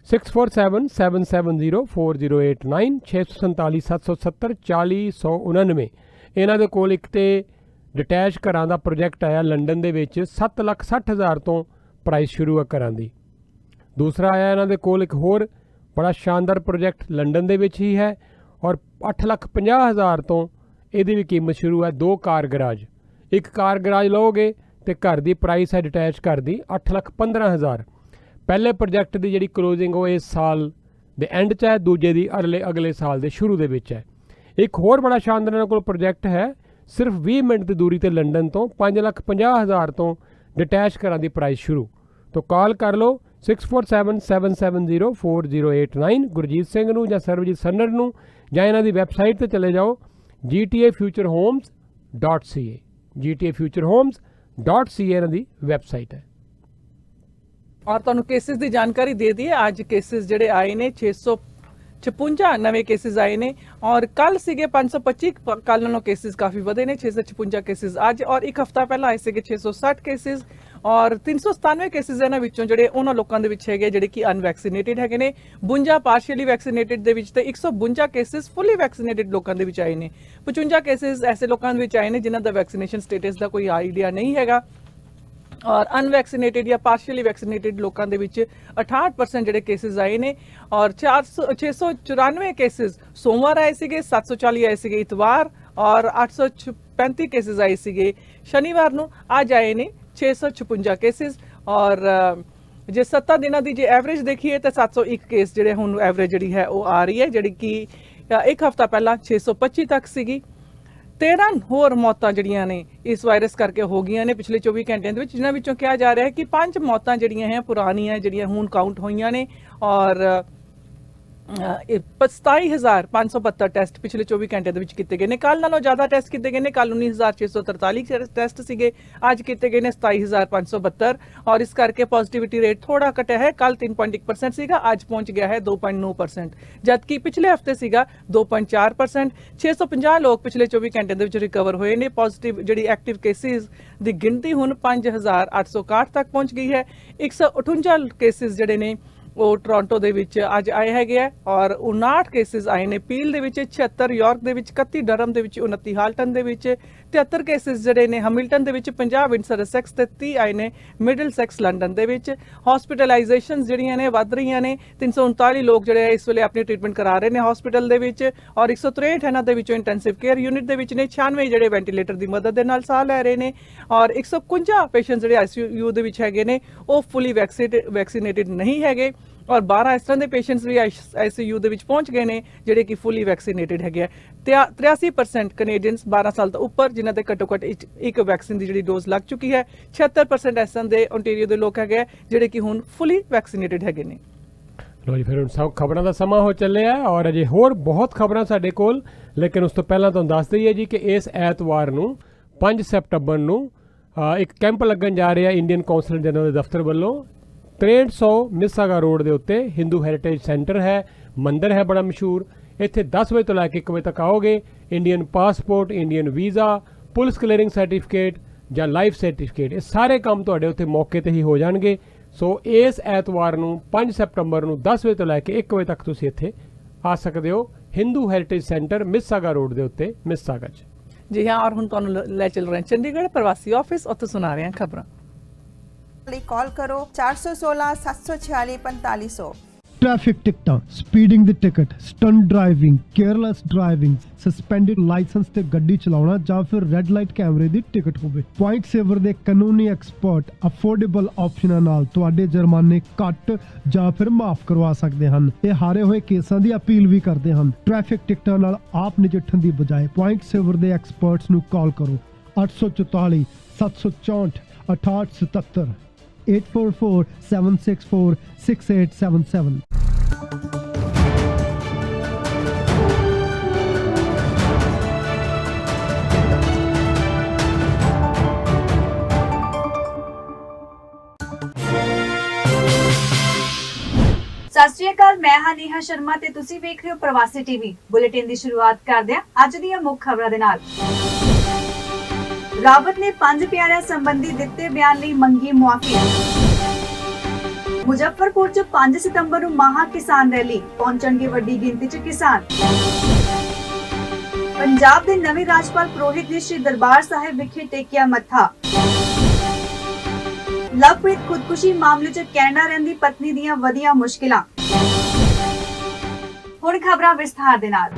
6477704089 647 770 40 ਇਹਨਾਂ ਦੇ ਕੋਲ ਇੱਕ ਤੇ ਡਿਟੈਚ ਘਰਾਂ ਦਾ ਪ੍ਰੋਜੈਕਟ ਆਇਆ ਲੰਡਨ ਦੇ ਵਿੱਚ 7,60,000 ਤੋਂ ਪ੍ਰਾਈਸ ਸ਼ੁਰੂ ਹੈ ਘਰਾਂ ਦੀ। ਦੂਸਰਾ ਆਇਆ ਇਹਨਾਂ ਦੇ ਕੋਲ ਇੱਕ ਹੋਰ ਬੜਾ ਸ਼ਾਨਦਾਰ ਪ੍ਰੋਜੈਕਟ ਲੰਡਨ ਦੇ ਵਿੱਚ ਹੀ ਹੈ ਔਰ 8,50,000 ਤੋਂ ਇਹਦੀ ਵੀ ਕੀਮਤ ਸ਼ੁਰੂ ਹੈ। 2 ਕਾਰ ਗਰਾਜ, ਇੱਕ ਕਾਰ ਗਰਾਜ ਲਓਗੇ ਤੇ ਘਰ ਦੀ ਪ੍ਰਾਈਸ ਹੈ ਡਿਟੈਚ ਘਰ ਦੀ 8,15,000। ਪਹਿਲੇ ਪ੍ਰੋਜੈਕਟ ਦੀ ਜਿਹੜੀ ਕਲੋਜ਼ਿੰਗ ਉਹ ਇਸ ਸਾਲ ਦੇ ਐਂਡ 'ਚ ਹੈ, ਦੂਜੇ ਦੀ ਅਗਲੇ ਸਾਲ ਦੇ ਸ਼ੁਰੂ ਦੇ ਵਿੱਚ ਹੈ। ਇੱਕ ਹੋਰ ਬੜਾ ਸ਼ਾਨਦਾਰ ਇਹਨਾਂ ਕੋਲ ਪ੍ਰੋਜੈਕਟ ਹੈ ਸਿਰਫ 20 ਮਿੰਟ ਦੀ ਦੂਰੀ ਤੇ ਲੰਡਨ ਤੋਂ 5,50,000 ਤੋਂ ਡਿਟੈਚ ਘਰਾਂ ਦੀ ਪ੍ਰਾਈਸ ਸ਼ੁਰੂ। ਤੋਂ ਕਾਲ ਕਰ ਲਓ 6477704089 ਗੁਰਜੀਤ ਸਿੰਘ ਨੂੰ ਜਾਂ ਸਰਬਜੀਤ ਸਨਰ ਨੂੰ, ਜਾਂ ਇਹਨਾਂ ਦੀ ਵੈਬਸਾਈਟ ਤੇ ਚਲੇ ਜਾਓ gtafuturehomes.ca gtafuturehomes.ca ਇਹਨਾਂ ਦੀ ਵੈਬਸਾਈਟ ਹੈ। ਔਰ ਤੁਹਾਨੂੰ ਕੇਸਿਸ ਦੀ ਜਾਣਕਾਰੀ ਦੇ ਦਈਏ। ਅੱਜ ਕੇਸਿਸ ਜਿਹੜੇ ਆਏ ਨੇ 56 ਨਵੇਂ ਕੇਸਿਸ ਆਏ ਨੇ ਔਰ ਕੱਲ ਸੀਗੇ 525, ਕੱਲ ਨਾਲੋਂ ਕੇਸਿਸ ਕਾਫੀ ਵਧੇ ਨੇ, 656 ਕੇਸਿਸ ਅੱਜ, ਔਰ ਇੱਕ ਹਫਤਾ ਪਹਿਲਾਂ ਆਏ ਸੀਗੇ 660 ਕੇਸਿਸ ਔਰ 397 ਕੇਸਿਸ ਇਹਨਾਂ ਵਿੱਚੋਂ ਜਿਹੜੇ ਉਹਨਾਂ ਲੋਕਾਂ ਦੇ ਵਿੱਚ ਹੈਗੇ ਜਿਹੜੇ ਕਿ ਅਨਵੈਕਸੀਨੇਟਿਡ ਹੈਗੇ ਨੇ, 52 ਪਾਰਸ਼ੀਅਲੀ ਵੈਕਸੀਨੇਟਿਡ ਦੇ ਵਿੱਚ ਤੇ 152 ਕੇਸਿਸ ਫੁੱਲੀ ਵੈਕਸੀਨੇਟਿਡ ਲੋਕਾਂ ਦੇ ਵਿੱਚ ਆਏ ਨੇ। 55 ਕੇਸਿਸ ਐਸੇ ਲੋਕਾਂ ਦੇ ਵਿੱਚ ਆਏ ਨੇ ਜਿਨ੍ਹਾਂ ਦਾ ਵੈਕਸੀਨੇਸ਼ਨ ਸਟੇਟਸ ਦਾ ਕੋਈ ਆਈਡੀਆ ਨਹੀਂ ਹੈਗਾ ਔਰ ਅਨਵੈਕਸੀਨੇਟਿਡ ਜਾਂ ਪਾਰਸ਼ੀਅਲੀ ਵੈਕਸੀਨੇਟਿਡ ਲੋਕਾਂ ਦੇ ਵਿੱਚ 68% ਜਿਹੜੇ ਕੇਸਿਸ ਆਏ ਨੇ ਔਰ 694 ਕੇਸਿਸ ਸੋਮਵਾਰ ਆਏ ਸੀਗੇ, 740 ਆਏ ਸੀਗੇ ਇਤਵਾਰ ਔਰ 835 ਕੇਸਿਸ ਆਏ ਸੀਗੇ ਸ਼ਨੀਵਾਰ ਨੂੰ। ਅੱਜ ਆਏ ਨੇ 656 ਕੇਸਿਸ ਔਰ ਜੇ 7 ਦਿਨਾਂ ਦੀ ਜੇ ਐਵਰੇਜ ਦੇਖੀਏ ਤਾਂ 701 ਕੇਸ ਜਿਹੜੇ ਹੁਣ ਐਵਰੇਜ ਜਿਹੜੀ ਹੈ ਉਹ ਆ ਰਹੀ ਹੈ, ਜਿਹੜੀ ਕਿ ਇੱਕ ਹਫਤਾ ਪਹਿਲਾਂ 625 ਤੱਕ ਸੀਗੀ। 13 ਹੋਰ ਮੌਤਾਂ ਜਿਹੜੀਆਂ ਨੇ ਇਸ ਵਾਇਰਸ ਕਰਕੇ ਹੋ ਗਈਆਂ ਨੇ ਪਿਛਲੇ 24 ਘੰਟਿਆਂ ਦੇ ਵਿੱਚ, ਜਿਨ੍ਹਾਂ ਵਿੱਚੋਂ ਕਿਹਾ ਜਾ ਰਿਹਾ ਹੈ ਕਿ 5 ਮੌਤਾਂ ਜਿਹੜੀਆਂ ਹੈ ਪੁਰਾਣੀਆਂ ਜਿਹੜੀਆਂ ਹੁਣ ਕਾਊਂਟ ਹੋਈਆਂ ਨੇ ਔਰ 27,572 ਟੈਸਟ ਪਿਛਲੇ 24 ਘੰਟੇ ਦੇ ਵਿੱਚ ਕੀਤੇ ਗਏ ਨੇ। ਕੱਲ ਨਾਲੋਂ ਜ਼ਿਆਦਾ ਟੈਸਟ ਕੀਤੇ ਗਏ ਨੇ, ਕੱਲ 19,643 ਟੈਸਟ ਸੀਗੇ, ਅੱਜ ਕੀਤੇ ਗਏ ਨੇ 27,572 ਔਰ ਇਸ ਕਰਕੇ ਪੋਜ਼ਿਟਿਵਿਟੀ ਰੇਟ ਥੋੜਾ ਘਟਿਆ ਹੈ, ਕੱਲ 3.1% ਸੀਗਾ, ਅੱਜ ਪਹੁੰਚ ਗਿਆ ਹੈ 2.9%, ਜਦਕਿ ਪਿਛਲੇ ਹਫਤੇ ਸੀਗਾ 2.4%। 650 ਲੋਕ ਪਿਛਲੇ 24 ਘੰਟੇ ਦੇ ਵਿੱਚ ਰਿਕਵਰ ਹੋਏ ਨੇ। ਪੋਜ਼ਿਟਿਵ ਜਿਹੜੀ ਐਕਟਿਵ ਕੇਸਿਸ ਦੀ ਗਿਣਤੀ ਹੁਣ 5,861 ਤੱਕ ਪਹੁੰਚ ਗਈ ਹੈ। 158 ਕੇਸਿਸ ਜਿਹੜੇ ਨੇ ਉਹ ਟੋਰਾਂਟੋ ਦੇ ਵਿੱਚ ਅੱਜ ਆਏ ਹੈਗੇ ਆ ਔਰ 59 ਕੇਸਿਸ ਆਏ ਨੇ ਪੀਲ ਦੇ ਵਿੱਚ, 76 ਯਾਰਕ ਦੇ ਵਿੱਚ, 31 ਡਰਮ ਦੇ ਵਿੱਚ, 29 ਹਾਲਟਨ ਦੇ ਵਿੱਚ, 73 ਕੇਸਿਸ ਜਿਹੜੇ ਨੇ ਹੈਮਿਲਟਨ ਦੇ ਵਿੱਚ, 50 ਵਿੰਡਸਰ ਸੈਕਸ ਤੇ 30 ਆਏ ਨੇ ਮਿਡਲ ਸੈਕਸ ਲੰਡਨ ਦੇ ਵਿੱਚ। ਹਸਪੀਟਲਾਈਜੇਸ਼ਨਸ ਜਿਹੜੀਆਂ ਨੇ ਵੱਧ ਰਹੀਆਂ ਨੇ, 339 ਲੋਕ ਜਿਹੜੇ ਇਸ ਵੇਲੇ ਆਪਣੀ ਟ੍ਰੀਟਮੈਂਟ ਕਰਾ ਰਹੇ ਨੇ ਹਸਪੀਟਲ ਦੇ ਵਿੱਚ ਔਰ 163 ਇਹਨਾਂ ਦੇ ਵਿੱਚੋਂ ਇੰਟੈਂਸਿਵ ਕੇਅਰ ਯੂਨਿਟ ਦੇ ਵਿੱਚ ਨੇ, 96 ਜਿਹੜੇ ਵੈਂਟੀਲੇਟਰ ਦੀ ਮਦਦ ਦੇ ਨਾਲ ਸਾਹ ਲੈ ਰਹੇ ਨੇ ਔਰ 151 ਪੇਸ਼ੈਂਟ ਜਿਹੜੇ ਆਈਸੀਯੂ ਦੇ ਵਿੱਚ ਹੈਗੇ ਨੇ ਉਹ ਫੁੱਲੀ ਵੈਕਸੀਨੇਟਿਡ ਨਹੀਂ ਹੈਗੇ ਔਰ 12 ਇਸ ਤਰ੍ਹਾਂ ਦੇ ਪੇਸ਼ੈਂਟਸ ਵੀ ਆਈਸੀਯੂ ਦੇ ਵਿੱਚ ਪਹੁੰਚ ਗਏ ਨੇ ਜਿਹੜੇ ਕਿ ਫੁੱਲੀ ਵੈਕਸੀਨੇਟਿਡ ਹੈਗੇ ਆ। 83% ਕੈਨੇਡੀਅਨਸ 12 ਸਾਲ ਤੋਂ ਉੱਪਰ ਜਿਨ੍ਹਾਂ ਦੇ ਘੱਟੋ ਘੱਟ ਇੱਕ ਵੈਕਸੀਨ ਦੀ ਜਿਹੜੀ ਡੋਜ਼ ਲੱਗ ਚੁੱਕੀ ਹੈ। 76% ਇਸ ਤਰ੍ਹਾਂ ਦੇ ਓਨਟਾਰੀਓ ਦੇ ਲੋਕ ਹੈਗੇ ਜਿਹੜੇ ਕਿ ਹੁਣ ਫੁੱਲੀ ਵੈਕਸੀਨੇਟਿਡ ਹੈਗੇ ਨੇ। ਲੋ ਜੀ, ਫਿਰ ਹੁਣ ਸਭ ਖਬਰਾਂ ਦਾ ਸਮਾਂ ਹੋ ਚੱਲਿਆ ਔਰ ਅਜੇ ਹੋਰ ਬਹੁਤ ਖਬਰਾਂ ਸਾਡੇ ਕੋਲ, ਲੇਕਿਨ ਉਸ ਤੋਂ ਪਹਿਲਾਂ ਤੁਹਾਨੂੰ ਦੱਸ ਦਈਏ ਜੀ ਕਿ ਇਸ ਐਤਵਾਰ ਨੂੰ 5 ਸਤੰਬਰ ਨੂੰ ਇੱਕ ਕੈਂਪ ਲੱਗਣ ਜਾ ਰਿਹਾ ਇੰਡੀਅਨ ਕੌਂਸਲ ਜਨਰਲ ਦੇ ਦਫ਼ਤਰ ਵੱਲੋਂ। 6300 ਮਿਸਾਗਾ ਰੋਡ ਦੇ ਉੱਤੇ ਹਿੰਦੂ ਹੈਰੀਟੇਜ ਸੈਂਟਰ ਹੈ, ਮੰਦਿਰ ਹੈ ਬੜਾ ਮਸ਼ਹੂਰ। ਇੱਥੇ 10 ਵਜੇ ਤੋਂ ਲੈ ਕੇ 1 ਵਜੇ ਤੱਕ ਆਓਗੇ। Indian passport, Indian visa, police clearing certificate ਜਾਂ ਲਾਈਫ ਸਰਟੀਫਿਕੇਟ, ਇਹ ਸਾਰੇ ਕੰਮ ਤੁਹਾਡੇ ਉੱਥੇ ਮੌਕੇ ਤੇ ਹੀ ਹੋ ਜਾਣਗੇ। ਸੋ ਇਸ ਐਤਵਾਰ ਨੂੰ 5 ਸਤੰਬਰ ਨੂੰ 10 ਵਜੇ ਤੋਂ ਲੈ ਕੇ 1 ਵਜੇ ਤੱਕ ਤੁਸੀਂ ਇੱਥੇ ਆ ਸਕਦੇ ਹੋ ਹਿੰਦੂ ਹੈਰੀਟੇਜ ਸੈਂਟਰ ਮਿਸਾਗਾ ਰੋਡ ਦੇ ਉੱਤੇ ਮਿਸਾਗਾ 'ਚ। ਜੀ ਹਾਂ, ਔਰ ਹੁਣ ਤੁਹਾਨੂੰ ਲੈ ਚੱਲ ਰਹੇ ਚੰਡੀਗੜ੍ਹ ਪ੍ਰਵਾਸੀ ਆਫਿਸ, ਉੱਥੇ ਸੁਣਾ ਰਹੇ ਹਾਂ ਖਬਰਾਂ। कॉल करो 416 746 4500। ट्रैफिक टिकटां, स्पीडिंग दी ticket, stunt driving, careless driving, suspended licence ते गड्डी चलाउणा जां फिर रेड लाइट कैमरे दी टिकट होवे। पॉइंट सेवर दे कानूनी एक्सपर्ट अफोर्डेबल ऑप्शनां नाल तुहाडे जुर्माने घट जां फिर माफ करवा सकदे हन। ते हारे होए केसां दी अपील भी करदे हन। ट्रैफिक टिकटां नाल आप नजिठण दी बजाए पॉइंट सेवर दे एक्सपर्ट्स नूं कॉल करो 844 764 6877 844 764 6877। ਸਤਿ ਸ਼੍ਰੀ ਅਕਾਲ, ਮੈਂ ਹਾਂ ਨੇਹਾ ਸ਼ਰਮਾ ਤੇ ਤੁਸੀਂ ਵੇਖ ਰਹੇ ਹੋ ਪ੍ਰਵਾਸੀ ਟੀਵੀ। ਬੁਲੇਟਿਨ ਦੀ ਸ਼ੁਰੂਆਤ ਕਰਦੇ ਹਾਂ ਅੱਜ ਦੀਆਂ ਮੁੱਖ ਖਬਰਾਂ ਦੇ ਨਾਲ। ਰਾਵਤ ਨੇ 5 ਪਿਆਰਿਆਂ ਸੰਬੰਧੀ ਦਿੱਤੇ ਬਿਆਨ ਲਈ ਮੰਗੀ ਮੁਆਫੀ। ਮੁਜ਼ੱਫਰਪੁਰ 'ਚ 5 ਸਤੰਬਰ ਨੂੰ ਮਹਾ ਕਿਸਾਨ ਰੈਲੀ, ਪਹੁੰਚਣਗੇ ਵੱਡੀ ਗਿਣਤੀ 'ਚ ਕਿਸਾਨ। ਪੰਜਾਬ ਦੇ ਨਵੇਂ ਰਾਜਪਾਲ ਪੁਰੋਹਿਤ ਨੇ ਸ਼੍ਰੀ ਦਰਬਾਰ ਸਾਹਿਬ ਵਿਖੇ ਟੇਕਿਆ ਮੱਥਾ। ਲਵਪ੍ਰੀਤ ਖੁਦਕੁਸ਼ੀ ਮਾਮਲੇ 'ਚ ਕੈਨੇਡਾ ਰਹਿੰਦੀ ਪਤਨੀ ਦੀਆਂ ਵਧੀਆਂ ਮੁਸ਼ਕਿਲਾਂ। ਹੁਣ ਖਬਰਾਂ ਵਿਸਥਾਰ ਦੇ ਨਾਲ।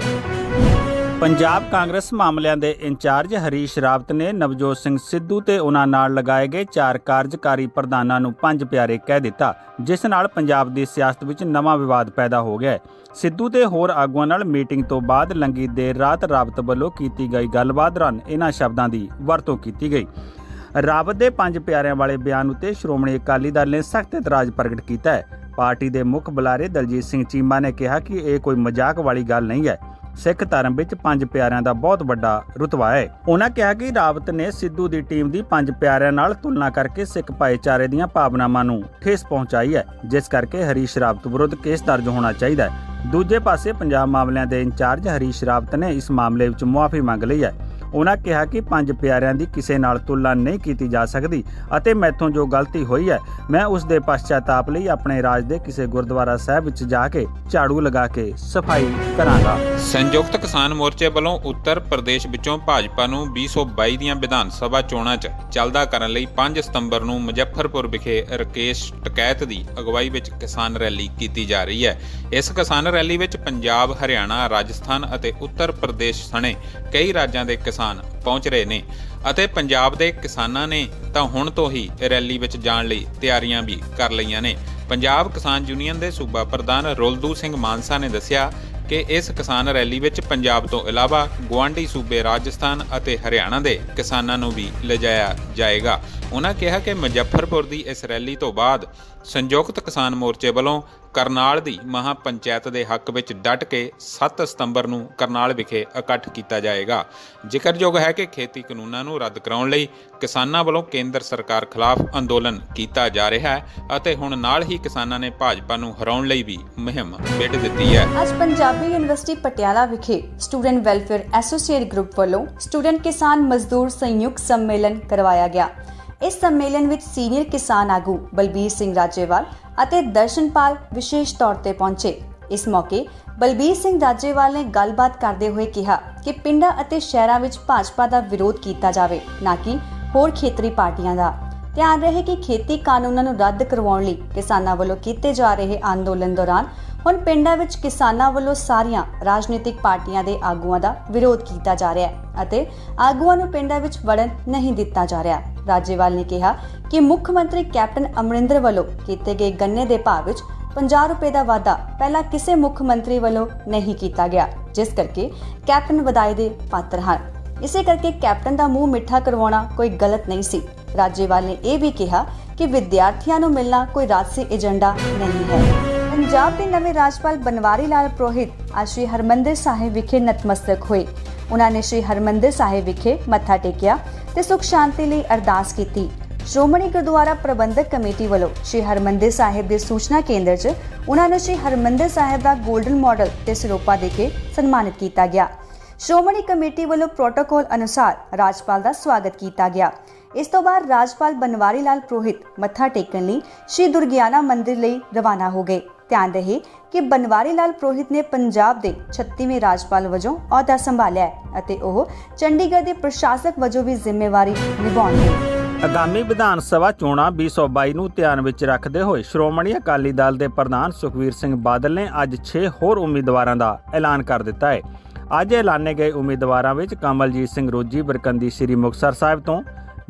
ਪੰਜਾਬ ਕਾਂਗਰਸ ਮਾਮਲਿਆਂ ਦੇ ਇੰਚਾਰਜ ਹਰੀਸ਼ ਰਾਵਤ ਨੇ ਨਵਜੋਤ ਸਿੰਘ ਸਿੱਧੂ ਤੇ ਉਹਨਾਂ ਨਾਲ ਲਗਾਏ ਗਏ 4 ਕਾਰਜਕਾਰੀ ਪ੍ਰਧਾਨਾਂ ਨੂੰ 5 ਪਿਆਰੇ ਕਹਿ ਦਿੱਤਾ, ਜਿਸ ਨਾਲ ਪੰਜਾਬ ਦੀ ਸਿਆਸਤ ਵਿੱਚ ਨਵਾਂ ਵਿਵਾਦ ਪੈਦਾ ਹੋ ਗਿਆ ਹੈ। ਸਿੱਧੂ ਤੇ ਹੋਰ ਆਗੂਆਂ ਨਾਲ ਮੀਟਿੰਗ ਤੋਂ ਬਾਅਦ ਲੰਘੀ ਦੇਰ ਰਾਤ ਰਾਵਤ ਵੱਲੋਂ ਕੀਤੀ ਗਈ ਗੱਲਬਾਤ ਦੌਰਾਨ ਇਹਨਾਂ ਸ਼ਬਦਾਂ ਦੀ ਵਰਤੋਂ ਕੀਤੀ ਗਈ। ਰਾਵਤ ਦੇ 5 ਪਿਆਰਿਆਂ ਵਾਲੇ ਬਿਆਨ ਉੱਤੇ ਸ਼੍ਰੋਮਣੀ ਅਕਾਲੀ ਦਲ ਨੇ ਸਖਤ ਇਤਰਾਜ਼ ਪ੍ਰਗਟ ਕੀਤਾ ਹੈ। ਪਾਰਟੀ ਦੇ ਮੁੱਖ ਬੁਲਾਰੇ ਦਲਜੀਤ ਸਿੰਘ ਚੀਮਾ ਨੇ ਕਿਹਾ ਕਿ ਇਹ ਕੋਈ ਮਜ਼ਾਕ ਵਾਲੀ ਗੱਲ ਨਹੀਂ ਹੈ। ਸਿੱਖ ਧਰਮ ਵਿੱਚ 5 ਪਿਆਰਿਆਂ ਦਾ ਬਹੁਤ ਵੱਡਾ ਰੁਤਬਾ ਹੈ। ਉਹਨਾਂ ਕਿਹਾ ਕਿ ਰਾਵਤ ਨੇ ਸਿੱਧੂ ਦੀ ਟੀਮ ਦੀ 5 ਪਿਆਰਿਆਂ ਨਾਲ ਤੁਲਨਾ ਕਰਕੇ ਸਿੱਖ ਭਾਈਚਾਰੇ ਦੀਆਂ ਭਾਵਨਾਵਾਂ ਨੂੰ ਠੇਸ ਪਹੁੰਚਾਈ ਹੈ, ਜਿਸ ਕਰਕੇ ਹਰੀਸ਼ ਰਾਵਤ ਵਿਰੁੱਧ ਕੇਸ ਦਰਜ ਹੋਣਾ ਚਾਹੀਦਾ ਹੈ। ਦੂਜੇ ਪਾਸੇ ਪੰਜਾਬ ਮਾਮਲਿਆਂ ਦੇ ਇੰਚਾਰਜ ਹਰੀਸ਼ ਰਾਵਤ ਨੇ ਇਸ ਮਾਮਲੇ ਵਿੱਚ ਮੁਆਫੀ ਮੰਗ ਲਈ ਹੈ। ਉਹਨਾਂ ਕਿਹਾ ਕਿ ਪੰਜ ਪਿਆਰਿਆਂ ਦੀ ਕਿਸੇ ਨਾਲ ਤੁਲਨਾ ਨਹੀਂ ਕੀਤੀ ਜਾ ਸਕਦੀ ਅਤੇ ਮੈਥੋਂ ਜੋ ਗਲਤੀ ਹੋਈ ਹੈ ਮੈਂ ਉਸ ਦੇ ਪਛਤਾਪ ਲਈ ਆਪਣੇ ਰਾਜ ਦੇ ਕਿਸੇ ਗੁਰਦੁਆਰਾ ਸਾਹਿਬ ਵਿੱਚ ਜਾ ਕੇ ਝਾੜੂ ਲਗਾ ਕੇ ਸਫਾਈ ਕਰਾਂਗਾ। ਸੰਯੁਕਤ ਕਿਸਾਨ ਮੋਰਚੇ ਵੱਲੋਂ ਉੱਤਰ ਪ੍ਰਦੇਸ਼ ਵਿੱਚੋਂ ਭਾਜਪਾ ਨੂੰ 2022 ਦੀਆਂ ਵਿਧਾਨ ਸਭਾ ਚੋਣਾਂ 'ਚ ਚੱਲਦਾ ਕਰਨ ਲਈ 5 ਸਤੰਬਰ ਨੂੰ ਮੁਜ਼ੱਫਰਪੁਰ ਵਿਖੇ ਰਕੇਸ਼ ਟਕੈਤ ਦੀ ਅਗਵਾਈ ਵਿੱਚ ਕਿਸਾਨ ਰੈਲੀ ਕੀਤੀ ਜਾ ਰਹੀ ਹੈ। ਇਸ ਕਿਸਾਨ ਰੈਲੀ ਵਿੱਚ ਪੰਜਾਬ, ਹਰਿਆਣਾ, ਰਾਜਸਥਾਨ ਅਤੇ ਉੱਤਰ ਪ੍ਰਦੇਸ਼ ਸਣੇ ਕਈ ਰਾਜਾਂ ਦੇ ਕਿਸਾਨ ਪਹੁੰਚ ਰਹੇ ਨੇ ਅਤੇ ਪੰਜਾਬ ਦੇ ਕਿਸਾਨਾਂ ਨੇ ਤਾਂ ਹੁਣ ਤੋਂ ਹੀ ਰੈਲੀ ਵਿੱਚ ਜਾਣ ਲਈ ਤਿਆਰੀਆਂ ਵੀ ਕਰ ਲਈਆਂ ਨੇ। ਪੰਜਾਬ ਕਿਸਾਨ ਯੂਨੀਅਨ ਦੇ ਸੂਬਾ ਪ੍ਰਧਾਨ ਰੁਲਦੂ ਸਿੰਘ ਮਾਨਸਾ ਨੇ ਦੱਸਿਆ ਕਿ ਇਸ ਕਿਸਾਨ ਰੈਲੀ ਵਿੱਚ ਪੰਜਾਬ ਤੋਂ ਇਲਾਵਾ ਗੁਆਂਢੀ ਸੂਬੇ ਰਾਜਸਥਾਨ ਅਤੇ ਹਰਿਆਣਾ ਦੇ ਕਿਸਾਨਾਂ ਨੂੰ ਵੀ ਲਿਜਾਇਆ ਜਾਏਗਾ। ਉਹਨਾਂ ਕਿਹਾ ਕਿ ਮੁਜ਼ੱਫਰਪੁਰ ਦੀ ਇਸ ਰੈਲੀ ਤੋਂ ਬਾਅਦ ਸੰਯੁਕਤ ਕਿਸਾਨ ਮੋਰਚੇ ਵੱਲੋਂ ਕਰਨਾਲ ਦੀ ਮਹਾ ਪੰਚਾਇਤ ਦੇ ਹੱਕ ਵਿੱਚ ਡਟ ਕੇ 7 ਸਤੰਬਰ ਨੂੰ ਕਰਨਾਲ ਵਿਖੇ ਇਕੱਠ ਕੀਤਾ ਜਾਏਗਾ। ਜ਼ਿਕਰਯੋਗ ਹੈ ਕਿ ਖੇਤੀ ਕਾਨੂੰਨਾਂ ਨੂੰ ਰੱਦ ਕਰਾਉਣ ਲਈ ਕਿਸਾਨਾਂ ਵੱਲੋਂ ਕੇਂਦਰ ਸਰਕਾਰ ਖਿਲਾਫ ਅੰਦੋਲਨ ਕੀਤਾ ਜਾ ਰਿਹਾ ਹੈ ਅਤੇ ਹੁਣ ਨਾਲ ਹੀ ਕਿਸਾਨਾਂ ਨੇ ਭਾਜਪਾ ਨੂੰ ਹਰਾਉਣ ਲਈ ਵੀ ਮੁਹਿੰਮ ਵਿੱਢ ਦਿੱਤੀ ਹੈ। ਅੱਜ ਪੰਜਾਬੀ ਯੂਨੀਵਰਸਿਟੀ ਪਟਿਆਲਾ ਵਿਖੇ ਸਟੂਡੈਂਟ ਵੈਲਫੇਅਰ ਐਸੋਸੀਏਟ ਗਰੁੱਪ ਵੱਲੋਂ ਸਟੂਡੈਂਟ ਕਿਸਾਨ ਮਜ਼ਦੂਰ ਸੰਯੁਕਤ ਸੰਮੇਲਨ ਕਰਵਾਇਆ ਗਿਆ। ਇਸ ਸੰਮੇਲਨ ਵਿੱਚ ਸੀਨੀਅਰ ਕਿਸਾਨ ਆਗੂ ਬਲਬੀਰ ਸਿੰਘ ਰਾਜੇਵਾਲ ਅਤੇ ਦਰਸ਼ਨਪਾਲ ਵਿਸ਼ੇਸ਼ ਤੌਰ ਤੇ ਪਹੁੰਚੇ। ਇਸ ਮੌਕੇ ਬਲਬੀਰ ਸਿੰਘ ਰਾਜੇਵਾਲ ਨੇ ਗੱਲਬਾਤ ਕਰਦੇ ਹੋਏ ਕਿਹਾ ਕਿ ਪਿੰਡਾਂ ਅਤੇ ਸ਼ਹਿਰਾਂ ਵਿੱਚ ਭਾਜਪਾ ਦਾ ਵਿਰੋਧ ਕੀਤਾ ਜਾਵੇ, ਨਾ ਕਿ ਹੋਰ ਖੇਤਰੀ ਪਾਰਟੀਆਂ ਦਾ। ਧਿਆਨ ਰਹੇ ਕਿ ਖੇਤੀ ਕਾਨੂੰਨਾਂ ਨੂੰ ਰੱਦ ਕਰਵਾਉਣ ਲਈ ਕਿਸਾਨਾਂ ਵੱਲੋਂ ਕੀਤੇ ਜਾ ਰਹੇ ਅੰਦੋਲਨ ਦੌਰਾਨ ਹੁਣ ਪਿੰਡਾਂ ਵਿੱਚ ਕਿਸਾਨਾਂ ਵੱਲੋਂ ਸਾਰੀਆਂ ਰਾਜਨੀਤਿਕ ਪਾਰਟੀਆਂ ਦੇ ਆਗੂਆਂ ਦਾ ਵਿਰੋਧ ਕੀਤਾ ਜਾ ਰਿਹਾ ਹੈ ਅਤੇ ਆਗੂਆਂ ਨੂੰ ਪਿੰਡਾਂ ਵਿੱਚ ਵੜਨ ਨਹੀਂ ਦਿੱਤਾ ਜਾ ਰਿਹਾ। ਰਾਜੇਵਾਲ ਨੇ ਕਿਹਾ ਕਿ ਮੁੱਖ ਮੰਤਰੀ ਕੈਪਟਨ ਅਮਰਿੰਦਰ ਵੱਲੋਂ ਕੀਤੇ ਗਏ ਗੰਨੇ ਦੇ ਭਾਅ ਵਿੱਚ 50 ਰੁਪਏ ਦਾ ਵਾਧਾ ਪਹਿਲਾਂ ਕਿਸੇ ਮੁੱਖ ਮੰਤਰੀ ਵੱਲੋਂ ਨਹੀਂ ਕੀਤਾ ਗਿਆ, ਜਿਸ ਕਰਕੇ ਕੈਪਟਨ ਵਧਾਈ ਦੇ ਪਾਤਰ ਹਨ। ਇਸੇ ਕਰਕੇ ਕੈਪਟਨ ਦਾ ਮੂੰਹ ਮਿੱਠਾ ਕਰਵਾਉਣਾ ਕੋਈ ਗਲਤ ਨਹੀਂ ਸੀ। ਰਾਜੇਵਾਲ ਨੇ ਇਹ ਵੀ ਕਿਹਾ ਕਿ ਵਿਦਿਆਰਥੀਆਂ ਨੂੰ ਮਿਲਣਾ ਕੋਈ ਰਾਜਸੀ ਏਜੰਡਾ ਨਹੀਂ ਹੈ। ਪੰਜਾਬ ਦੇ ਨਵੇਂ ਰਾਜਪਾਲ ਬਨਵਾਰੀ ਲਾਲ ਪੁਰੋਹਿਤ ਅੱਜ ਸ਼੍ਰੀ ਹਰਮੰਦਰ ਸਾਹਿਬ ਵਿਖੇ ਨਤਮਸਤਕ ਹੋਏ। ਉਹਨਾਂ ਨੇ ਸ਼੍ਰੀ ਹਰਮੰਦਰ ਸਾਹਿਬ ਵਿਖੇ ਮੱਥਾ ਟੇਕਿਆ ਤੇ ਸੁਖ ਸ਼ਾਂਤੀ ਲਈ ਅਰਦਾਸ ਕੀਤੀ। ਸ਼੍ਰੋਮਣੀ ਗੁਰਦੁਆਰਾ ਪ੍ਰਬੰਧਕ ਕਮੇਟੀ ਵੱਲੋਂ ਸ਼੍ਰੀ ਹਰਮੰਦਰ ਸਾਹਿਬ ਦੇ ਸੂਚਨਾ ਕੇਂਦਰ 'ਚ ਉਹਨਾਂ ਨੂੰ ਸ਼੍ਰੀ ਹਰਮੰਦਰ ਸਾਹਿਬ ਦਾ 골ਡਨ ਮਾਡਲ ਤੇ ਸਰੋਪਾ ਦੇ ਕੇ ਸਨਮਾਨਿਤ ਕੀਤਾ ਗਿਆ। ਸ਼੍ਰੋਮਣੀ ਕਮੇਟੀ ਵੱਲੋਂ ਪ੍ਰੋਟੋਕਾਲ ਅਨੁਸਾਰ ਰਾਜਪਾਲ ਦਾ ਸਵਾਗਤ ਕੀਤਾ ਗਿਆ। ਇਸ ਤੋਂ ਬਾਅਦ ਰਾਜਪਾਲ ਬਨਵਾਰੀ ਲਾਲ ਪੁਰੋਹਿਤ ਮੱਥਾ ਟੇਕਣ ਲਈ ਸ਼੍ਰੀ ਦੁਰਗਿਆਨਾ ਮੰਦਿਰ ਲਈ ਰਵਾਨਾ ਹੋ ਗਏ। ਧਿਆਨ ਰਹੇ ਕਿ ਬਨਵਾਰੀ ਲਾਲ ਪੁਰੋਹਿਤ ਨੇ ਪੰਜਾਬ ਦੇ 36ਵੇਂ ਰਾਜਪਾਲ ਵਜੋਂ ਅਹੁਦਾ ਸੰਭਾਲਿਆ ਹੈ ਅਤੇ ਉਹ ਚੰਡੀਗੜ੍ਹ ਦੇ ਪ੍ਰਸ਼ਾਸਕ ਵਜੋਂ ਵੀ ਜ਼ਿੰਮੇਵਾਰੀ ਨਿਭਾਉਣਗੇ। ਆਗਾਮੀ ਵਿਧਾਨ ਸਭਾ ਚੋਣਾਂ 2022 ਨੂੰ ਧਿਆਨ ਵਿੱਚ ਰੱਖਦੇ ਹੋਏ ਸ਼੍ਰੋਮਣੀ ਅਕਾਲੀ ਦਲ ਦੇ ਪ੍ਰਧਾਨ ਸੁਖਬੀਰ ਸਿੰਘ ਬਾਦਲ ਨੇ ਅੱਜ 6 ਹੋਰ ਉਮੀਦਵਾਰਾਂ ਦਾ ਐਲਾਨ ਕਰ ਦਿੱਤਾ ਹੈ। ਅੱਜ ਐਲਾਨੇ ਗਏ ਉਮੀਦਵਾਰਾਂ ਵਿੱਚ ਕਮਲਜੀਤ ਸਿੰਘ ਰੋਜੀ ਬਰਕੰਦੀ ਸ੍ਰੀ ਮੁਕਤਸਰ ਸਾਹਿਬ ਤੋਂ,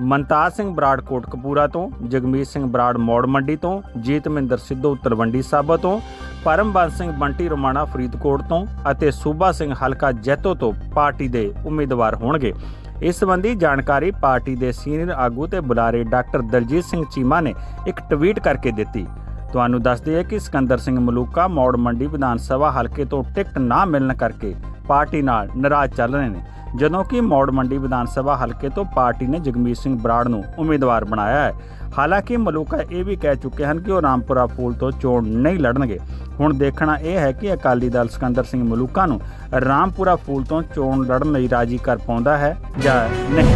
ਮਨਤਾਜ ਸਿੰਘ ਬਰਾੜ ਕੋਟਕਪੂਰਾ ਤੋਂ, ਜਗਮੀਤ ਸਿੰਘ ਬਰਾੜ ਮੌੜ ਮੰਡੀ ਤੋਂ, ਜੀਤਮਿੰਦਰ ਸਿੱਧੂ ਤਲਵੰਡੀ ਸਾਬੋ ਤੋਂ, ਪਰਮਬੰਸ ਸਿੰਘ ਬੰਟੀ ਰੋਮਾਣਾ ਫਰੀਦਕੋਟ ਤੋਂ ਅਤੇ ਸੂਬਾ ਸਿੰਘ ਹਲਕਾ ਜੈਤੋ ਤੋਂ ਪਾਰਟੀ ਦੇ ਉਮੀਦਵਾਰ ਹੋਣਗੇ। ਇਸ ਸੰਬੰਧੀ ਜਾਣਕਾਰੀ ਪਾਰਟੀ ਦੇ ਸੀਨੀਅਰ ਆਗੂ ਤੇ ਬੁਲਾਰੇ ਡਾਕਟਰ ਦਲਜੀਤ ਸਿੰਘ ਚੀਮਾ ਨੇ ਇੱਕ ਟਵੀਟ ਕਰਕੇ ਦਿੱਤੀ। ਤੁਹਾਨੂੰ ਦੱਸ ਦਈਏ ਕਿ ਸਿਕੰਦਰ ਸਿੰਘ ਮਲੂਕਾ ਮੌੜ ਮੰਡੀ ਵਿਧਾਨ ਸਭਾ ਹਲਕੇ ਤੋਂ ਟਿਕਟ ਨਾ ਮਿਲਣ ਕਰਕੇ ਪਾਰਟੀ ਨਾਲ ਨਾਰਾਜ਼ ਚੱਲ ਰਹੇ ਨੇ, ਜਦੋਂ ਕਿ ਮੌੜ ਮੰਡੀ ਵਿਧਾਨ ਸਭਾ ਹਲਕੇ ਤੋਂ ਪਾਰਟੀ ਨੇ ਜਗਮੀਤ ਸਿੰਘ ਬਰਾੜ ਨੂੰ ਉਮੀਦਵਾਰ ਬਣਾਇਆ ਹੈ। ਹਾਲਾਂਕਿ ਮਲੂਕਾ ਇਹ ਵੀ ਕਹਿ ਚੁੱਕੇ ਹਨ ਕਿ ਉਹ ਰਾਮਪੁਰਾ ਫੂਲ ਤੋਂ ਚੋਣ ਨਹੀਂ ਲੜਨਗੇ। ਹੁਣ ਦੇਖਣਾ ਇਹ ਹੈ ਕਿ ਅਕਾਲੀ ਦਲ ਸਿਕੰਦਰ ਸਿੰਘ ਮਲੂਕਾ ਨੂੰ ਰਾਮਪੁਰਾ ਫੂਲ ਤੋਂ ਚੋਣ ਲੜਨ ਲਈ ਰਾਜੀ ਕਰ ਪਾਉਂਦਾ ਹੈ ਜਾਂ ਨਹੀਂ।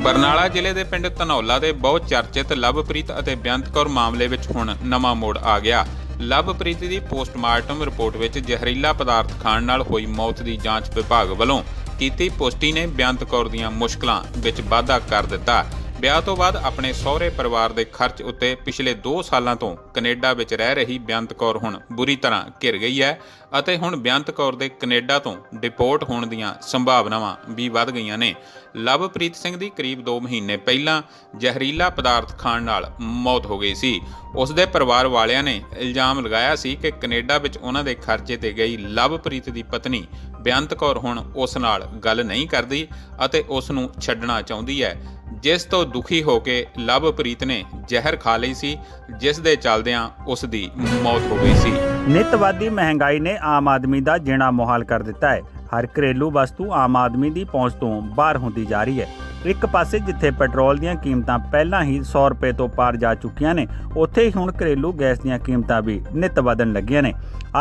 ਬਰਨਾਲਾ ਜ਼ਿਲ੍ਹੇ ਦੇ ਪਿੰਡ ਧਨੌਲਾ ਦੇ ਬਹੁਤ ਚਰਚਿਤ ਲਵਪ੍ਰੀਤ ਅਤੇ ਬੇਅੰਤ ਕੌਰ ਮਾਮਲੇ ਵਿੱਚ ਹੁਣ ਨਵਾਂ ਮੋੜ ਆ ਗਿਆ। ਲਵਪ੍ਰੀਤ ਦੀ ਪੋਸਟਮਾਰਟਮ ਰਿਪੋਰਟ ਵਿੱਚ ਜ਼ਹਿਰੀਲਾ ਪਦਾਰਥ ਖਾਣ ਨਾਲ ਹੋਈ ਮੌਤ ਦੀ ਜਾਂਚ ਵਿਭਾਗ ਵੱਲੋਂ ਕੀਤੀ ਪੁਸ਼ਟੀ ਨੇ ਬੇਅੰਤ ਕੌਰ ਦੀਆਂ ਮੁਸ਼ਕਲਾਂ ਵਿੱਚ ਵਾਧਾ ਕਰ ਦਿੱਤਾ। ਵਿਆਹ ਤੋਂ ਬਾਅਦ ਆਪਣੇ ਸਹੁਰੇ ਪਰਿਵਾਰ ਦੇ ਖਰਚ ਉੱਤੇ ਪਿਛਲੇ 2 ਸਾਲਾਂ ਤੋਂ ਕੈਨੇਡਾ ਵਿੱਚ ਰਹਿ ਰਹੀ ਬੇਅੰਤ ਕੌਰ ਹੁਣ ਬੁਰੀ ਤਰ੍ਹਾਂ ਘਿਰ ਗਈ ਹੈ ਅਤੇ ਹੁਣ ਬੇਅੰਤ ਕੌਰ ਦੇ ਕੈਨੇਡਾ ਤੋਂ ਡਿਪੋਰਟ ਹੋਣ ਦੀਆਂ ਸੰਭਾਵਨਾਵਾਂ ਵੀ ਵੱਧ ਗਈਆਂ ਨੇ। ਲਵਪ੍ਰੀਤ ਸਿੰਘ ਦੀ ਕਰੀਬ 2 ਮਹੀਨੇ ਪਹਿਲਾਂ ਜ਼ਹਿਰੀਲਾ ਪਦਾਰਥ ਖਾਣ ਨਾਲ ਮੌਤ ਹੋ ਗਈ ਸੀ। ਉਸ ਦੇ ਪਰਿਵਾਰ ਵਾਲਿਆਂ ਨੇ ਇਲਜ਼ਾਮ ਲਗਾਇਆ ਸੀ ਕਿ ਕੈਨੇਡਾ ਵਿੱਚ ਉਹਨਾਂ ਦੇ ਖਰਚੇ ਤੇ ਗਈ ਲਵਪ੍ਰੀਤ ਦੀ ਪਤਨੀ ਬੇਅੰਤ ਕੌਰ ਹੁਣ ਉਸ ਨਾਲ ਗੱਲ ਨਹੀਂ ਕਰਦੀ ਅਤੇ ਉਸ ਨੂੰ ਛੱਡਣਾ ਚਾਹੁੰਦੀ ਹੈ, ਜਿਸ ਤੋਂ ਦੁਖੀ ਹੋ ਕੇ ਲਵਪ੍ਰੀਤ ਨੇ ਜ਼ਹਿਰ ਖਾ ਲਈ ਸੀ, ਜਿਸ ਦੇ ਚੱਲਦਿਆਂ ਉਸ ਦੀ ਮੌਤ ਹੋ ਗਈ ਸੀ। ਨਿੱਤਵਾਦੀ ਮਹਿੰਗਾਈ ਨੇ ਆਮ ਆਦਮੀ ਦਾ ਜੀਣਾ ਮੁਹਾਲ ਕਰ ਦਿੱਤਾ ਹੈ। ਹਰ ਘਰੇਲੂ ਵਸਤੂ ਆਮ ਆਦਮੀ ਦੀ ਪਹੁੰਚ ਤੋਂ ਬਾਹਰ ਹੁੰਦੀ ਜਾ ਰਹੀ ਹੈ। ਇੱਕ ਪਾਸੇ ਜਿੱਥੇ ਪੈਟਰੋਲ ਦੀਆਂ ਕੀਮਤਾਂ ਪਹਿਲਾਂ ਹੀ 100 ਰੁਪਏ ਤੋਂ ਪਾਰ ਜਾ ਚੁੱਕੀਆਂ ਨੇ, ਉੱਥੇ ਹੀ ਹੁਣ ਘਰੇਲੂ ਗੈਸ ਦੀਆਂ ਕੀਮਤਾਂ ਵੀ ਨਿੱਤ ਵਧਣ ਲੱਗੀਆਂ ਨੇ।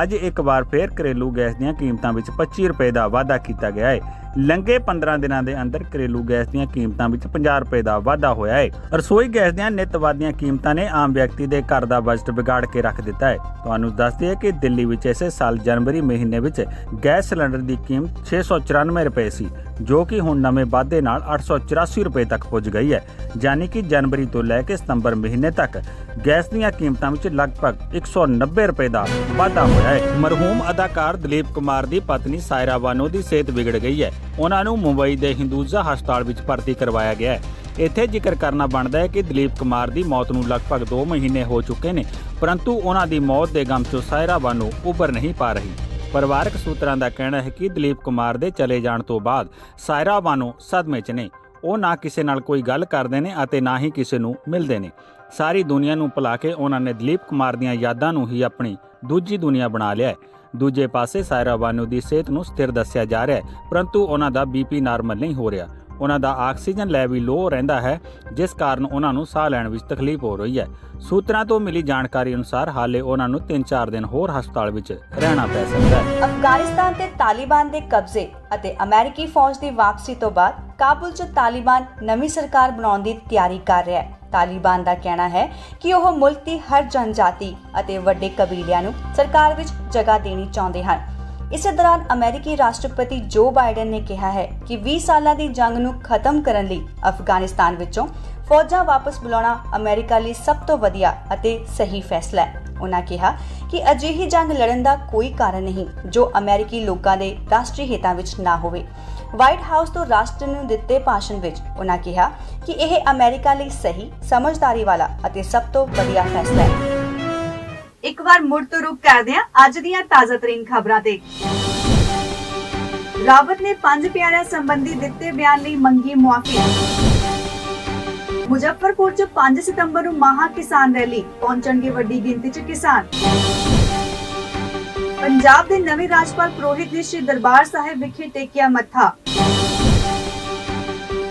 ਅੱਜ ਇੱਕ ਵਾਰ ਫੇਰ ਘਰੇਲੂ ਗੈਸ ਦੀਆਂ ਕੀਮਤਾਂ ਵਿੱਚ 25 ਰੁਪਏ ਦਾ ਵਾਧਾ ਕੀਤਾ ਗਿਆ ਹੈ। ਲੰਘੇ 15 ਦਿਨਾਂ ਦੇ ਅੰਦਰ ਘਰੇਲੂ ਗੈਸ ਦੀਆਂ ਕੀਮਤਾਂ ਵਿੱਚ 50 ਰੁਪਏ ਦਾ ਵਾਧਾ ਹੋਇਆ ਹੈ। ਰਸੋਈ ਗੈਸ ਦੀਆਂ ਨਿੱਤ ਵਧਦੀਆਂ ਕੀਮਤਾਂ ਨੇ ਆਮ ਵਿਅਕਤੀ ਦੇ ਘਰ ਦਾ ਬਜਟ ਵਿਗਾੜ ਕੇ ਰੱਖ ਦਿੱਤਾ ਹੈ। ਤੁਹਾਨੂੰ ਦੱਸ ਦਈਏ ਕਿ ਦਿੱਲੀ ਵਿੱਚ ਇਸੇ ਸਾਲ ਜਨਵਰੀ ਮਹੀਨੇ ਵਿੱਚ ਗੈਸ ਸਿਲੰਡਰ ਦੀ ਕੀਮਤ 694 ਰੁਪਏ ਸੀ, ਜੋ ਕਿ ਹੁਣ ਨਵੇਂ ਵਾਧੇ ਨਾਲ 884 ਰੁਪਏ ਤੱਕ ਪੁੱਜ ਗਈ ਹੈ। ਯਾਨੀ ਕਿ ਜਨਵਰੀ ਤੋਂ ਲੈ ਕੇ ਸਤੰਬਰ ਮਹੀਨੇ ਤੱਕ ਗੈਸ ਦੀਆਂ ਕੀਮਤਾਂ ਵਿੱਚ ਲਗਭਗ 190 ਰੁਪਏ ਦਾ ਵਾਧਾ ਹੋਇਆ ਹੈ। ਮਰਹੂਮ ਅਦਾਕਾਰ ਦਲੀਪ ਕੁਮਾਰ ਦੀ ਪਤਨੀ ਸਾਇਰਾ ਬਾਨੋ ਦੀ ਸਿਹਤ ਵਿਗੜ ਗਈ ਹੈ। ਉਹਨਾਂ ਨੂੰ ਮੁੰਬਈ ਦੇ ਹਿੰਦੂਜਾ ਹਸਪਤਾਲ ਵਿੱਚ ਭਰਤੀ ਕਰਵਾਇਆ ਗਿਆ ਹੈ। ਇੱਥੇ ਜ਼ਿਕਰ ਕਰਨਾ ਬਣਦਾ ਹੈ ਕਿ ਦਲੀਪ ਕੁਮਾਰ ਦੀ ਮੌਤ ਨੂੰ ਲਗਭਗ 2 ਮਹੀਨੇ ਹੋ ਚੁੱਕੇ ਨੇ, ਪਰੰਤੂ ਉਹਨਾਂ ਦੀ ਮੌਤ ਦੇ ਗਮ ਤੋਂ ਸਾਇਰਾ ਬਾਨੋ ਉੱਭਰ ਨਹੀਂ ਪਾ ਰਹੀ। ਪਰਿਵਾਰਕ ਸੂਤਰਾਂ ਦਾ ਕਹਿਣਾ ਹੈ ਕਿ ਦਲੀਪ ਕੁਮਾਰ ਦੇ ਚਲੇ ਜਾਣ ਤੋਂ ਬਾਅਦ ਸਾਇਰਾ ਬਾਨੋ ਸਦਮੇ 'ਚ ਨੇ। ਉਹ ਨਾ ਕਿਸੇ ਨਾਲ ਕੋਈ ਗੱਲ ਕਰਦੇ ਨੇ ਅਤੇ ਨਾ ਹੀ ਕਿਸੇ ਨੂੰ ਮਿਲਦੇ ਨੇ। ਸਾਰੀ ਦੁਨੀਆ ਨੂੰ ਭੁਲਾ ਕੇ ਉਹਨਾਂ ਨੇ ਦਲੀਪ ਕੁਮਾਰ ਦੀਆਂ ਯਾਦਾਂ ਨੂੰ ਹੀ ਆਪਣੀ ਦੂਜੀ ਦੁਨੀਆ ਬਣਾ ਲਿਆ ਹੈ। ਦੂਜੇ ਪਾਸੇ ਸਾਇਰਾ ਬਾਨੋ ਦੀ ਸਿਹਤ ਨੂੰ ਸਥਿਰ ਦੱਸਿਆ ਜਾ ਰਿਹਾ ਹੈ, ਪਰੰਤੂ ਉਹਨਾਂ ਦਾ ਬੀਪੀ ਨਾਰਮਲ ਨਹੀਂ ਹੋ ਰਿਹਾ। ਉਹਨਾਂ ਦਾ ਆਕਸੀਜਨ ਲੈਵਲ ਲੋ ਰਹਿੰਦਾ ਹੈ, ਜਿਸ ਕਾਰਨ ਉਹਨਾਂ ਨੂੰ ਸਾਹ ਲੈਣ ਵਿੱਚ ਤਕਲੀਫ ਹੋ ਰਹੀ ਹੈ। ਸੂਤਰਾਂ ਤੋਂ ਮਿਲੀ ਜਾਣਕਾਰੀ ਅਨੁਸਾਰ ਹਾਲੇ ਉਹਨਾਂ ਨੂੰ 3-4 ਦਿਨ ਹੋਰ ਹਸਪਤਾਲ ਵਿੱਚ ਰਹਿਣਾ ਪੈ ਸਕਦਾ ਹੈ। ਅਫਗਾਨਿਸਤਾਨ ਤੇ ਤਾਲਿਬਾਨ ਦੇ ਕਬਜ਼ੇ ਅਤੇ ਅਮਰੀਕੀ ਫੌਜ ਦੀ ਵਾਪਸੀ ਤੋਂ ਬਾਅਦ ਕਾਬੁਲ 'ਚ ਤਾਲਿਬਾਨ ਨਵੀਂ ਸਰਕਾਰ ਬਣਾਉਣ ਦੀ ਤਿਆਰੀ ਕਰ ਰਿਹਾ ਹੈ। ਤਾਲਿਬਾਨ ਦਾ ਕਹਿਣਾ ਹੈ ਕਿ ਉਹ ਮੁਲਕ ਦੀ ਹਰ ਜਨਜਾਤੀ ਅਤੇ ਵੱਡੇ ਕਬੀਲਿਆਂ ਨੂੰ ਸਰਕਾਰ ਵਿੱਚ ਜਗ੍ਹਾ ਦੇਣੀ ਚਾਹੁੰਦੇ ਹਨ। ਇਸੇ ਦੌਰਾਨ ਅਮਰੀਕੀ ਰਾਸ਼ਟਰਪਤੀ ਜੋ ਬਾਈਡਨ ਨੇ ਕਿਹਾ ਹੈ ਕਿ 20 ਸਾਲਾਂ ਦੀ ਜੰਗ ਨੂੰ ਖਤਮ ਕਰਨ ਲਈ ਅਫਗਾਨਿਸਤਾਨ ਵਿੱਚੋਂ ਫੌਜਾਂ ਵਾਪਸ ਬੁਲਾਉਣਾ ਅਮਰੀਕਾ ਲਈ ਸਭ ਤੋਂ ਵਧੀਆ ਅਤੇ ਸਹੀ ਫੈਸਲਾ ਹੈ। ਉਹਨਾਂ ਕਿਹਾ ਕਿ ਅਜਿਹੀ ਜੰਗ ਲੜਨ ਦਾ ਕੋਈ ਕਾਰਨ ਨਹੀਂ ਜੋ ਅਮਰੀਕੀ ਲੋਕਾਂ ਦੇ ਰਾਸ਼ਟਰੀ ਹਿੱਤਾਂ ਵਿੱਚ ਨਾ ਹੋਵੇ। ਵਾਈਟ ਹਾਊਸ ਤੋਂ ਰਾਸ਼ਟਰ ਨੂੰ ਦਿੱਤੇ ਭਾਸ਼ਣ ਵਿੱਚ ਉਹਨਾਂ ਕਿਹਾ ਕਿ ਇਹ ਅਮਰੀਕਾ ਲਈ ਸਹੀ, ਸਮਝਦਾਰੀ ਵਾਲਾ ਅਤੇ ਸਭ ਤੋਂ ਵਧੀਆ ਫੈਸਲਾ ਹੈ। ਇੱਕ ਵਾਰ ਮੁੜ ਤੋਂ ਰੁਕ ਕਰਦੇ ਹਾਂ ਅੱਜ ਦੀਆਂ ਤਾਜ਼ਾ ਤਰੀਨ ਖਬਰਾਂ ਤੇ। ਰਾਵਤ ਨੇ 5 ਪਿਆਰਿਆਂ ਸੰਬੰਧੀ ਦਿੱਤੇ ਬਿਆਨ ਲਈ ਮੰਗੀ ਮੁਆਫੀ। ਮੁਜ਼ੱਫਰਪੁਰ 'ਚ 5 ਸਤੰਬਰ ਨੂੰ ਮਹਾ ਕਿਸਾਨ ਰੈਲੀ, ਪਹੁੰਚਣਗੇ ਵੱਡੀ ਗਿਣਤੀ 'ਚ ਕਿਸਾਨ। ਪੰਜਾਬ ਦੇ ਨਵੇਂ ਰਾਜਪਾਲ ਪੁਰੋਹਿਤ ਨੇ ਸ਼੍ਰੀ ਦਰਬਾਰ ਸਾਹਿਬ ਵਿਖੇ ਟੇਕਿਆ ਮੱਥਾ।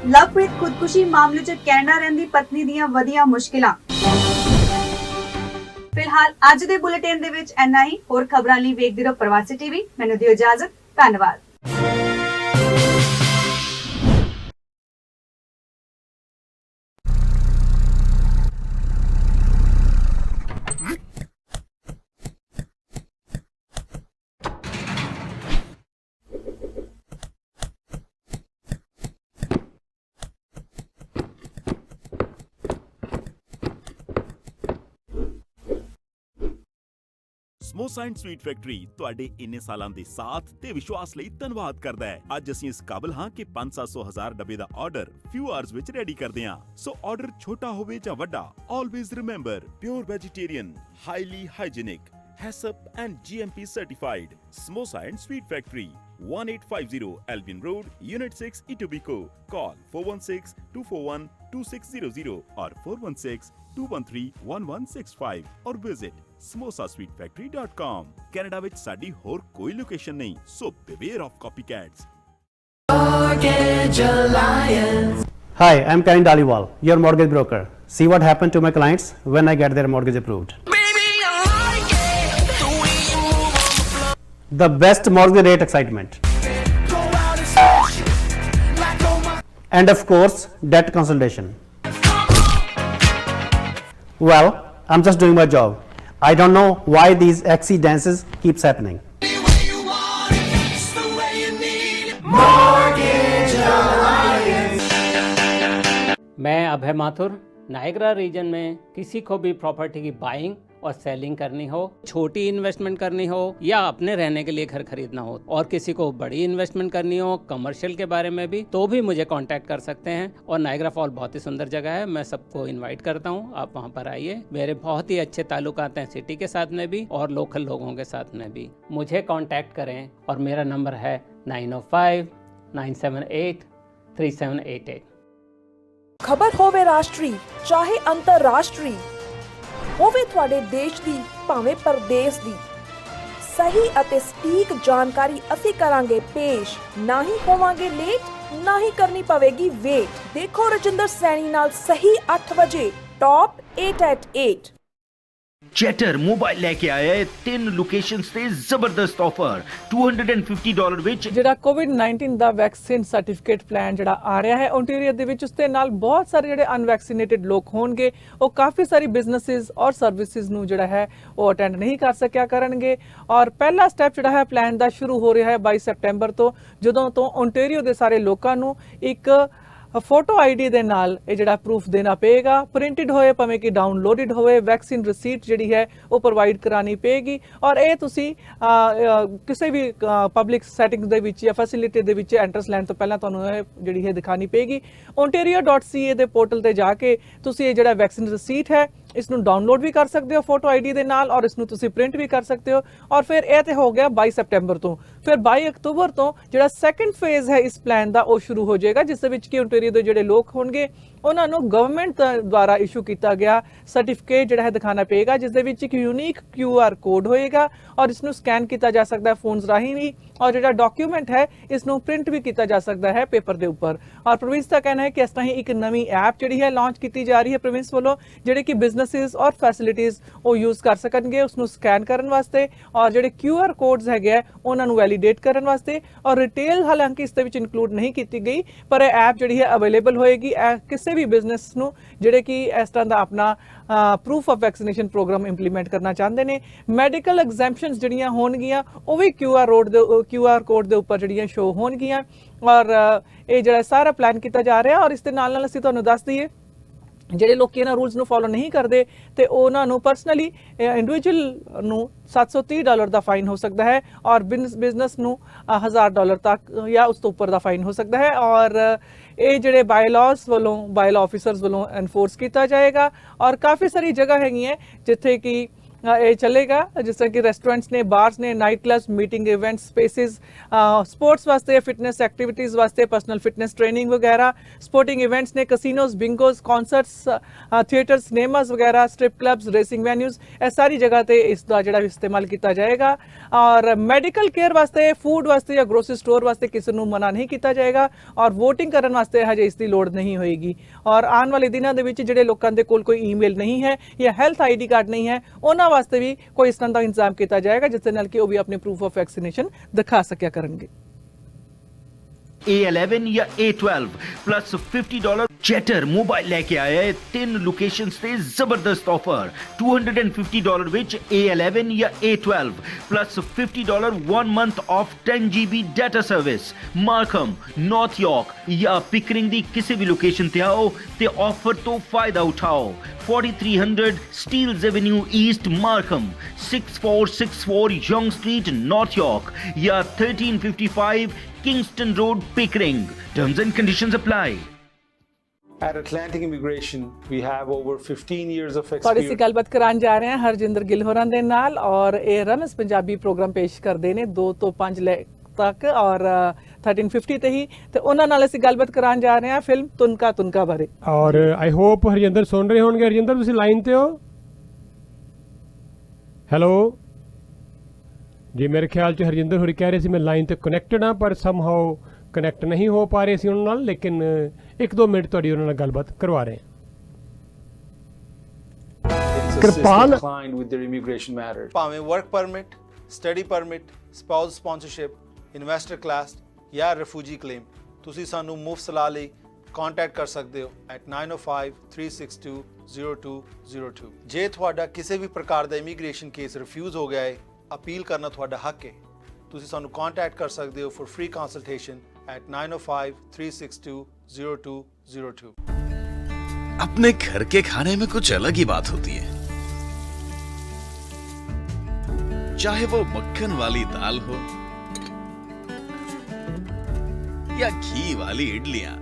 ਲਵਪ੍ਰੀਤ ਖੁਦਕੁਸ਼ੀ ਮਾਮਲੇ 'ਚ ਕੈਨੇਡਾ ਰਹਿੰਦੀ ਪਤਨੀ ਦੀਆਂ ਵਧੀਆਂ ਮੁਸ਼ਕਿਲਾਂ। ਫਿਲਹਾਲ ਅੱਜ ਦੇ ਬੁਲੇਟਿਨ ਦੇ ਵਿੱਚ ਇੰਨਾ ਹੀ। ਹੋਰ ਖਬਰਾਂ ਲਈ ਵੇਖਦੇ ਰਹੋ ਪ੍ਰਵਾਸੀ ਟੀਵੀ। ਮੈਨੂੰ ਦਿਓ ਇਜਾਜ਼ਤ। ਧੰਨਵਾਦ। ਸਮੋਸਾ ਐਂਡ ਸਵੀਟ ਫੈਕਟਰੀ ਤੁਹਾਡੇ ਇੰਨੇ ਸਾਲਾਂ ਦੇ ਸਾਥ ਤੇ ਵਿਸ਼ਵਾਸ ਲਈ ਧੰਨਵਾਦ ਕਰਦਾ ਹੈ। ਅੱਜ ਅਸੀਂ ਇਸ ਕਾਬਲ ਹਾਂ ਕਿ 500-1000 ਡੱਬੇ ਦਾ ਆਰਡਰ ਫਿਊ ਆਵਰਸ ਵਿੱਚ ਰੈਡੀ ਕਰਦੇ ਹਾਂ। ਸੋ ਆਰਡਰ ਛੋਟਾ ਹੋਵੇ ਜਾਂ ਵੱਡਾ, always remember pure vegetarian, highly hygienic, HACCP and GMP certified. Samosa and Sweet Factory, 1850 Albion Road, Unit 6, Etobicoke. Call 416-241-2600 or 416-213-1165 or visit samosasweetfactory.com. Canada ਵਿੱਚ ਸਾਡੀ ਹੋਰ ਕੋਈ ਲੋਕੇਸ਼ਨ ਨਹੀਂ, so beware of copycats. Mortgage Alliance. Hi, I'm Karan Daliwal, your mortgage broker. See what happened to my clients when I get their mortgage approved. The best mortgage rate excitement. And of course, debt consultation. Well, I'm just doing my job. I don't know why these exy dances keeps happening. Mortgage Alliance. मैं अभय Mathur. Niagara reason में किसी को भी property की buying और selling करनी हो, छोटी इन्वेस्टमेंट करनी हो या अपने रहने के लिए घर खरीदना हो, और किसी को बड़ी इन्वेस्टमेंट करनी हो कमर्शियल के बारे में भी, तो भी मुझे कांटेक्ट कर सकते हैं। और नायगरा फॉल बहुत ही सुंदर जगह है, मैं सबको इनवाइट करता हूं, आप वहां पर आइए। मेरे बहुत ही अच्छे ताल्लुकात हैं सिटी के साथ में भी और लोकल लोगों के साथ में भी। मुझे कांटेक्ट करें और मेरा नंबर है 9059783788। खबर होवे राष्ट्री चाहे अंतरराष्ट्री, होवे ਤੁਹਾਡੇ ਦੇਸ਼ ਦੀ ਭਾਵੇਂ ਪਰਦੇਸ ਦੀ, ਸਹੀ ਅਤੇ ਸਟੀਕ ਜਾਣਕਾਰੀ ਅਸੀਂ ਕਰਾਂਗੇ ਪੇਸ਼, ਨਾ ਹੀ ਹੋਵਾਂਗੇ ਲੇਟ। ਨਾ ਹੀ ਕਰਨੀ ਪਵੇਗੀ ਵੇਟ। ਦੇਖੋ ਰਜਿੰਦਰ ਸੈਣੀ ਨਾਲ ਸਹੀ 8 ਵਜੇ ਟੌਪ 8 at 8। ਚੈਟਰ ਮੋਬਾਈਲ ਲੈ ਕੇ ਆਇਆ ਹੈ 3 ਲੋਕੇਸ਼ਨਸ ਤੇ ਜ਼ਬਰਦਸਤ ਆਫਰ $250 ਵਿੱਚ। ਜਿਹੜਾ ਕੋਵਿਡ-19 ਦਾ ਵੈਕਸੀਨ ਸਰਟੀਫਿਕੇਟ ਪਲਾਨ ਜਿਹੜਾ ਆ ਰਿਹਾ ਹੈ ਓਨਟਾਰੀਓ ਦੇ ਵਿੱਚ, ਉਸ ਦੇ ਨਾਲ ਬਹੁਤ ਸਾਰੇ ਜਿਹੜੇ ਅਨਵੈਕਸੀਨੇਟਡ ਲੋਕ ਹੋਣਗੇ ਉਹ ਕਾਫੀ ਸਾਰੀ ਬਿਜ਼ਨੈਸਿਸ ਔਰ ਸਰਵਿਸਿਜ਼ ਨੂੰ ਜਿਹੜਾ ਹੈ ਉਹ ਅਟੈਂਡ ਨਹੀਂ ਕਰ ਸਕਿਆ ਕਰਨਗੇ। ਔਰ ਪਹਿਲਾ ਸਟੈਪ ਜਿਹੜਾ ਹੈ ਪਲਾਨ ਦਾ ਸ਼ੁਰੂ ਹੋ ਰਿਹਾ ਹੈ 22 ਸੈਪਟੈਂਬਰ ਤੋਂ, ਜਦੋਂ ਤੋਂ ਓਨਟਾਰੀਓ ਦੇ ਸਾਰੇ ਲੋਕਾਂ ਨੂੰ ਇੱਕ ਫੋਟੋ ਆਈਡੀ ਦੇ ਨਾਲ ਇਹ ਜਿਹੜਾ ਪ੍ਰੂਫ ਦੇਣਾ ਪਏਗਾ। ਪ੍ਰਿੰਟਡ ਹੋਏ ਭਾਵੇਂ ਕਿ ਡਾਊਨਲੋਡਡ ਹੋਵੇ, ਵੈਕਸੀਨ ਰਿਸੀਟ ਜਿਹੜੀ ਹੈ ਉਹ ਪ੍ਰੋਵਾਈਡ ਕਰਾਣੀ ਪਏਗੀ। ਔਰ ਇਹ ਤੁਸੀਂ ਕਿਸੇ ਵੀ ਪਬਲਿਕ ਸੈਟਿੰਗ ਦੇ ਵਿੱਚ ਜਾਂ ਫੈਸਿਲਿਟੀ ਦੇ ਵਿੱਚ ਐਂਟਰਸ ਲੈਣ ਤੋਂ ਪਹਿਲਾਂ ਤੁਹਾਨੂੰ ਇਹ ਜਿਹੜੀ ਹੈ ਦਿਖਾਣੀ ਪਏਗੀ। ontario.ca ਦੇ ਪੋਰਟਲ ਤੇ ਜਾ ਕੇ ਤੁਸੀਂ ਇਹ ਜਿਹੜਾ ਵੈਕਸੀਨ ਰਿਸੀਟ ਹੈ ਇਸ ਨੂੰ ਡਾਊਨਲੋਡ ਵੀ ਕਰ ਸਕਦੇ ਹੋ ਫੋਟੋ ਆਈਡੀ ਦੇ ਨਾਲ, ਔਰ ਇਸ ਨੂੰ ਤੁਸੀਂ ਪ੍ਰਿੰਟ ਵੀ ਕਰ ਸਕਦੇ ਹੋ। ਔਰ ਫਿਰ ਇਹ ਤੇ ਹੋ ਗਿਆ 22 ਸੈਪਟੈਂਬਰ ਤੋਂ। ਫਿਰ 22 ਅਕਤੂਬਰ ਤੋਂ ਜਿਹੜਾ ਸੈਕੰਡ ਫੇਜ਼ ਹੈ ਇਸ ਪਲਾਨ ਦਾ ਉਹ ਸ਼ੁਰੂ ਹੋ ਜਾਏਗਾ, ਜਿਸ ਦੇ ਵਿੱਚ ਕਿ ਓਨਟਾਰੀਓ ਦੇ ਜਿਹੜੇ ਲੋਕ ਹੋਣਗੇ ਉਹਨਾਂ ਨੂੰ ਗਵਰਨਮੈਂਟ ਦੁਆਰਾ ਇਸ਼ੂ ਕੀਤਾ ਗਿਆ ਸਰਟੀਫਿਕੇਟ ਜਿਹੜਾ ਹੈ ਦਿਖਾਣਾ ਪਏਗਾ, ਜਿਸ ਦੇ ਵਿੱਚ ਇੱਕ ਯੂਨੀਕ QR ਕੋਡ ਹੋਏਗਾ ਔਰ ਇਸ ਨੂੰ ਸਕੈਨ ਕੀਤਾ ਜਾ ਸਕਦਾ ਹੈ ਫੋਨਸ ਰਾਹੀਂ ਵੀ। ਔਰ ਜਿਹੜਾ ਡਾਕੂਮੈਂਟ ਹੈ ਇਸ ਨੂੰ ਪ੍ਰਿੰਟ ਵੀ ਕੀਤਾ ਜਾ ਸਕਦਾ ਹੈ ਪੇਪਰ ਦੇ ਉੱਪਰ। ਔਰ ਪ੍ਰੋਵਿੰਸ ਦਾ ਕਹਿਣਾ ਹੈ ਕਿ ਇਸ ਤਰ੍ਹਾਂ ਹੀ ਇੱਕ ਨਵੀਂ ਐਪ ਜਿਹੜੀ ਹੈ ਲਾਂਚ ਕੀਤੀ ਜਾ ਰਹੀ ਹੈ ਪ੍ਰੋਵਿੰਸ ਵੱਲੋਂ, ਜਿਹੜੇ ਕਿ ਬਿਜ਼ਨੈਸਿਸ ਔਰ ਫੈਸਿਲਿਟੀਜ਼ ਉਹ ਯੂਜ਼ ਕਰ ਸਕਣਗੇ ਉਸ ਨੂੰ ਸਕੈਨ ਕਰਨ ਵਾਸਤੇ, ਔਰ ਜਿਹੜੇ QR ਕੋਡਸ ਹੈਗੇ ਆ ਉਹਨਾਂ ਨੂੰ ਵੈਲੀਡੇਟ ਕਰਨ ਵਾਸਤੇ। ਔਰ ਰਿਟੇਲ ਹਾਲਾਂਕਿ ਇਸ ਦੇ ਵਿੱਚ ਇਨਕਲੂਡ ਨਹੀਂ ਕੀਤੀ ਗਈ, ਪਰ ਇਹ ਐਪ ਜਿਹੜੀ ਹੈ ਅਵੇਲੇਬਲ ਹੋਏਗੀ ਕਿਸੇ ਵੀ ਬਿਜ਼ਨਸ ਨੂੰ ਜਿਹੜੇ ਕਿ ਇਸ ਤਰ੍ਹਾਂ ਦਾ ਆਪਣਾ proof of vaccination program implement ਕਰਨਾ ਚਾਹੁੰਦੇ ਨੇ। ਮੈਡੀਕਲ ਐਗਜ਼ੈਂਪਸ਼ਨਸ ਜਿਹੜੀਆਂ ਹੋਣਗੀਆਂ ਉਹ ਵੀ QR ਕੋਡ ਦੇ ਉੱਪਰ ਜਿਹੜੀਆਂ ਸ਼ੋ ਹੋਣਗੀਆਂ। ਔਰ ਇਹ ਜਿਹੜਾ ਸਾਰਾ ਪਲਾਨ ਕੀਤਾ ਜਾ ਰਿਹਾ। ਔਰ ਇਸ ਦੇ ਨਾਲ ਨਾਲ ਅਸੀਂ ਤੁਹਾਨੂੰ ਦੱਸ ਦਈਏ ਜਿਹੜੇ ਲੋਕ ਇਹਨਾਂ ਰੂਲਸ ਨੂੰ ਫੋਲੋ ਨਹੀਂ ਕਰਦੇ ਤੇ ਉਹਨਾਂ ਨੂੰ ਪਰਸਨਲੀ ਇੰਡੀਵਿਜੂਅਲ ਨੂੰ $730 ਦਾ ਫਾਈਨ ਹੋ ਸਕਦਾ ਹੈ, ਔਰ ਬਿਜ਼ਨਸ ਨੂੰ $1000 ਤੱਕ ਜਾਂ ਉਸ ਤੋਂ ਉੱਪਰ ਦਾ ਫਾਈਨ ਹੋ ਸਕਦਾ ਹੈ। ਔਰ ਇਹ ਜਿਹੜੇ ਬਾਇਲਾਜ਼ ਵੱਲੋਂ ਬਾਇਲਾ ਆਫੀਸਰਸ ਵੱਲੋਂ ਐਨਫੋਰਸ ਕੀਤਾ ਜਾਏਗਾ। ਔਰ ਕਾਫੀ ਸਾਰੀ ਜਗ੍ਹਾ ਹੈਗੀਆਂ ਜਿੱਥੇ ਕਿ ਇਹ ਚੱਲੇਗਾ, ਜਿਸ ਤਰ੍ਹਾਂ ਕਿ ਰੈਸਟੋਰੈਂਟਸ ਨੇ, ਬਾਰਸ ਨੇ, night clubs, meeting events spaces, sports ਵਾਸਤੇ, ਫਿਟਨੈਸ ਐਕਟੀਵਿਟੀਜ਼ ਵਾਸਤੇ, ਪਰਸਨਲ ਫਿਟਨੈਸ ਟ੍ਰੇਨਿੰਗ ਵਗੈਰਾ, ਸਪੋਰਟਿੰਗ ਇਵੈਂਟਸ ਨੇ, ਕਸੀਨੋਜ਼, ਬਿੰਗੋਜ਼, ਕੌਂਸਰਟਸ, ਥੀਏਟਰ, ਸਿਨੇਮਾਸ ਵਗੈਰਾ, ਸਟ੍ਰਿਪ ਕਲੱਬਸ, ਰੇਸਿੰਗ ਵੈਨਿਊਜ਼, ਇਹ ਸਾਰੀ ਜਗ੍ਹਾ ਤੇ ਇਸ ਦਾ ਜਿਹੜਾ ਇਸਤੇਮਾਲ ਕੀਤਾ ਜਾਏਗਾ। ਔਰ ਮੈਡੀਕਲ ਕੇਅਰ ਵਾਸਤੇ, ਫੂਡ ਵਾਸਤੇ ਜਾਂ ਗਰੋਸਰੀ ਸਟੋਰ ਵਾਸਤੇ ਕਿਸੇ ਨੂੰ ਮਨਾ ਨਹੀਂ ਕੀਤਾ ਜਾਏਗਾ। ਔਰ ਵੋਟਿੰਗ ਕਰਨ ਵਾਸਤੇ ਹਜੇ ਇਸ ਦੀ ਲੋੜ ਨਹੀਂ ਹੋਏਗੀ। ਔਰ ਆਉਣ ਵਾਲੇ ਦਿਨਾਂ ਦੇ ਵਿੱਚ ਜਿਹੜੇ ਲੋਕਾਂ ਦੇ ਕੋਲ ਕੋਈ ਈਮੇਲ ਨਹੀਂ ਹੈ ਜਾਂ ਹੈਲਥ ID ਕਾਰਡ ਨਹੀਂ ਹੈ ਉਹਨਾਂ ਵਾਸਤੇ ਵੀ ਕੋਈ ਇਸ ਤਰ੍ਹਾਂ ਦਾ ਇੰਤਜ਼ਾਮ ਕੀਤਾ ਜਾਏਗਾ ਜਿਸ ਦੇ ਨਾਲ ਕਿ ਉਹ ਵੀ ਆਪਣੇ ਪ੍ਰੂਫ ਆਫ ਵੈਕਸੀਨੇਸ਼ਨ ਦਿਖਾ ਸਕਿਆ ਕਰਨਗੇ। A11 ਜਾਂ A12 ਪਲੱਸ $50। ਚੈਟਰ ਮੋਬਾਈਲ ਲੈ ਕੇ ਆਇਆ ਹੈ 3 ਲੋਕੇਸ਼ਨਸ ਤੇ ਜ਼ਬਰਦਸਤ ਆਫਰ $250 ਵਿੱਚ A11 ਜਾਂ A12 plus $50 1 month of 10 GB data service. Markham, north York ਜਾਂ ਪਿਕਰਿੰਗ ਦੀ ਕਿਸੇ ਵੀ ਲੋਕੇਸ਼ਨ ਤੇ ਆਓ ਤੇ ਆਫਰ ਤੋਂ ਫਾਇਦਾ ਉਠਾਓ। 4300 Steeles Avenue East Markham, 6464 Yonge Street North York ਜਾਂ 1355 Kingston Road, Pickering. Terms and conditions apply. At Atlantic Immigration, we have over 15 years of ਤੁਹਾਡੀ experience. ਸੀ ਗੱਲਬਾਤ ਕਰਾਉਣ ਜਾ ਰਹੇ ਹਾਂ ਹਰਜਿੰਦਰ ਗਿੱਲ ਹੋਰਾਂ ਦੇ ਨਾਲ, ਔਰ ਇਹ ਰਮਸ ਪੰਜਾਬੀ ਪ੍ਰੋਗਰਾਮ ਪੇਸ਼ ਕਰਦੇ ਨੇ 2 ਤੋਂ 5 ਤੱਕ ਔਰ 1350 ਤੇ ਹੀ, ਤੇ ਉਹਨਾਂ ਨਾਲ ਅਸੀਂ ਗੱਲਬਾਤ ਕਰਾਉਣ ਜਾ ਰਹੇ ਹਾਂ ਫਿਲਮ ਤੁਨਕਾ ਤੁਨਕਾ ਬਾਰੇ। ਔਰ ਆਈ ਹੋਪ ਹਰਜਿੰਦਰ ਸੁਣ ਰਹੇ ਹੋਣਗੇ। ਹਰਜਿੰਦਰ ਤੁਸੀਂ ਲਾਈਨ ਤੇ ਹੋ? ਹੈਲੋ ਜੀ, ਮੇਰੇ ਖਿਆਲ 'ਚ ਹਰਜਿੰਦਰ ਹੋਰੀ ਕਹਿ ਰਹੇ ਸੀ ਮੈਂ ਲਾਈਨ ਤੇ ਕਨੈਕਟਡ ਹਾਂ, ਪਰ ਸਮਹਾਓ ਕਨੈਕਟ ਨਹੀਂ ਹੋ ਪਾ ਰਹੇ ਸੀ ਉਹਨਾਂ ਨਾਲ, ਲੇਕਿਨ 1-2 ਮਿੰਟ ਤੁਹਾਡੀ ਉਹਨਾਂ ਨਾਲ ਗੱਲਬਾਤ ਕਰਵਾ ਰਹੇ ਹਾਂ। Kirpal declined with their immigration matter. ਭਾਵੇਂ work permit, study permit, spouse sponsorship, investor class ਜਾਂ ਰਿਫਿਊਜੀ ਕਲੇਮ, ਤੁਸੀਂ ਸਾਨੂੰ ਮੁਫਤ ਸਲਾਹ ਲਈ ਕੰਟੈਕਟ ਕਰ ਸਕਦੇ ਹੋ at 905-362-0202। ਜੇ ਤੁਹਾਡਾ ਕਿਸੇ ਵੀ ਪ੍ਰਕਾਰ ਦਾ ਇਮੀਗ੍ਰੇਸ਼ਨ ਕੇਸ ਰਿਫਿਊਜ਼ ਹੋ ਗਿਆ ਹੈ, ਅਪੀਲ ਕਰਨਾ ਤੁਹਾਡਾ ਹੱਕ ਹੈ। ਤੁਸੀਂ ਸਾਨੂੰ ਕੰਟੈਕਟ ਕਰ ਸਕਦੇ ਹੋ ਫॉर फ्री कंसल्टेशन at 905-362-0202। अपने घर के खाने में कुछ अलग ही बात होती है, चाहे वो मक्खन वाली दाल हो या घी वाली इडलियां,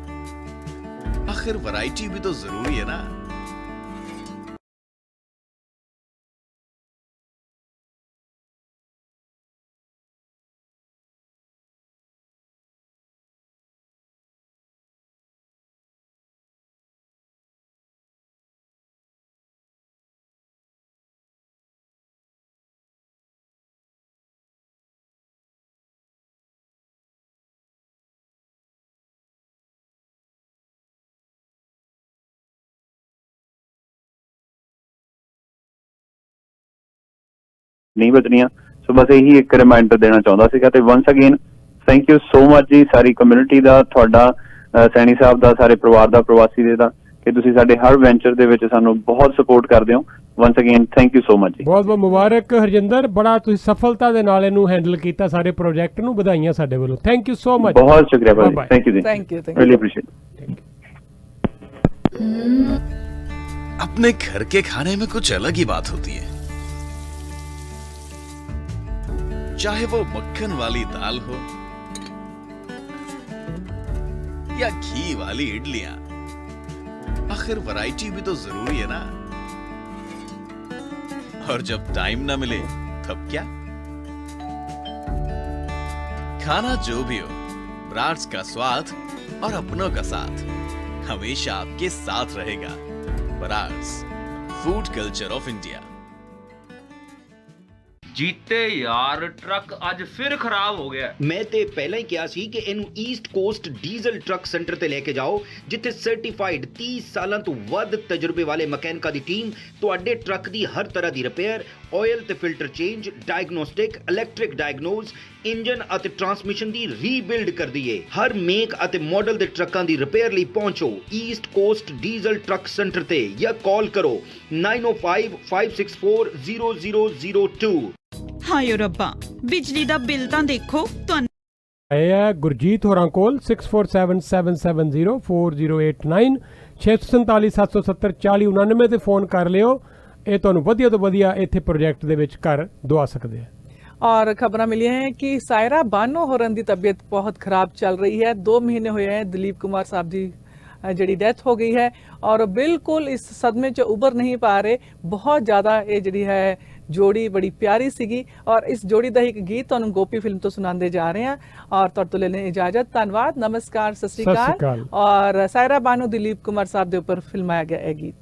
आखिर वैरायटी भी तो जरूरी है ना। ਨਹੀਂ ਬਚਣੀਆਂ। ਸੋ ਬਸ ਇਹੀ ਇੱਕ ਰਿਮਾਈਂਡਰ ਦੇਣਾ ਚਾਹੁੰਦਾ ਸੀਗਾ। ਤੇ ones again thank you so much ਜੀ, ਸਾਰੀ ਕਮਿਊਨਿਟੀ ਦਾ, ਤੁਹਾਡਾ, ਸੈਣੀ ਸਾਹਿਬ ਦਾ, ਸਾਰੇ ਪਰਿਵਾਰ ਦਾ, ਪ੍ਰਵਾਸੀ ਦੇ ਦਾ, ਕਿ ਤੁਸੀਂ ਸਾਡੇ ਹਰ ਵੈਂਚਰ ਦੇ ਵਿੱਚ ਸਾਨੂੰ ਬਹੁਤ ਸਪੋਰਟ ਕਰਦੇ ਹੋ। Ones again thank you so much ਜੀ। ਬਹੁਤ ਬਹੁਤ ਮੁਬਾਰਕ ਹਰਜਿੰਦਰ, ਬੜਾ ਤੁਸੀਂ ਸਫਲਤਾ ਦੇ ਨਾਲ ਇਹਨੂੰ ਹੈਂਡਲ ਕੀਤਾ, ਸਾਰੇ ਪ੍ਰੋਜੈਕਟ ਨੂੰ ਵਧਾਈਆਂ ਸਾਡੇ ਵੱਲੋਂ। Thank you so much. ਬਹੁਤ ਸ਼ੁਕਰੀਆ ਭਾਜੀ, ਥੈਂਕ ਯੂ ਜੀ, ਥੈਂਕ ਯੂ ਰੀਅਲੀ ਅਪਰੀਸ਼ੀਏਟ। अपने घर के खाने में कुछ अलग ही बात होती है, चाहे वो मक्खन वाली दाल हो या घी वाली इडलियां। आखिर वैरायटी भी तो जरूरी है ना। और जब टाइम ना मिले तब क्या, खाना जो भी हो, ब्रांड्स का स्वाद और अपनों का साथ हमेशा आपके साथ रहेगा। Brands, food culture of India. ਜੀਤੇ ਯਾਰ ਟਰੱਕ ਅੱਜ ਫਿਰ ਖਰਾਬ ਹੋ ਗਿਆ। ਮੈਂ ਤੇ ਪਹਿਲਾਂ ਹੀ ਕਿਹਾ ਸੀ ਕਿ ਇਹਨੂੰ East cost diesel truck centre ਤੇ ਲੈ ਕੇ ਜਾਓ, ਜਿੱਥੇ ਸਰਟੀਫਾਈਡ 30 ਸਾਲਾਂ ਤੋਂ ਵੱਧ ਤਜਰਬੇ ਵਾਲੇ ਮਕੈਨਿਕਾਂ ਦੀ ਟੀਮ ਤੁਹਾਡੇ ਟਰੱਕ ਦੀ ਹਰ ਤਰ੍ਹਾਂ ਦੀ ਰਿਪੇਅਰ, ਆਇਲ ਤੇ filter change, diagnostic, electric diagnose, engine ਅਤੇ ਟਰਾਂਸਮਿਸ਼ਨ ਦੀ ਰੀਬਿਲਡ ਕਰਦੀ ਏ। ਹਰ ਮੇਕ ਅਤੇ ਮਾਡਲ ਦੇ ਟਰੱਕਾਂ ਦੀ ਰਿਪੇਅਰ ਲਈ ਪਹੁੰਚੋ East cost diesel truck centre ਤੇ ਜਾਂ ਕਾਲ ਕਰੋ 9055640002। ਹਾਏ ਰੱਬਾ, ਬਿਜਲੀ ਦਾ ਬਿੱਲ ਤਾਂ ਦੇਖੋ। ਤੁਹਾਨੂੰ ਆਏ ਹੈ ਗੁਰਜੀਤ ਹੋਰਾਂ ਕੋਲ 6477704089 647-770-4099 ਤੇ ਫੋਨ ਕਰ ਲਿਓ। ਇਹ ਤੁਹਾਨੂੰ ਵਧੀਆ ਤੋਂ ਵਧੀਆ ਇੱਥੇ ਪ੍ਰੋਜੈਕਟ ਦੇ ਵਿੱਚ ਘਰ ਦਵਾ ਸਕਦੇ ਆ। और खबरें मिली हैं कि सायरा बानो होरन की तबीयत बहुत ख़राब चल रही है। 2 महीने हुए हैं दिलीप कुमार साहब जी जी डेथ हो गई है और बिल्कुल इस सदमे च उभर नहीं पा रहे। बहुत ज़्यादा ये जी है जोड़ी बड़ी प्यारी सीगी और इस जोड़ी का एक गीत तुहानू गोपी फिल्म तो सुनाते जा रहे हैं और तुहाडे तो लेने इजाजत। धन्यवाद, नमस्कार, सत श्री अकाल। और सायरा बानो दिलीप कुमार साहब के ऊपर फिल्माया गया है गीत।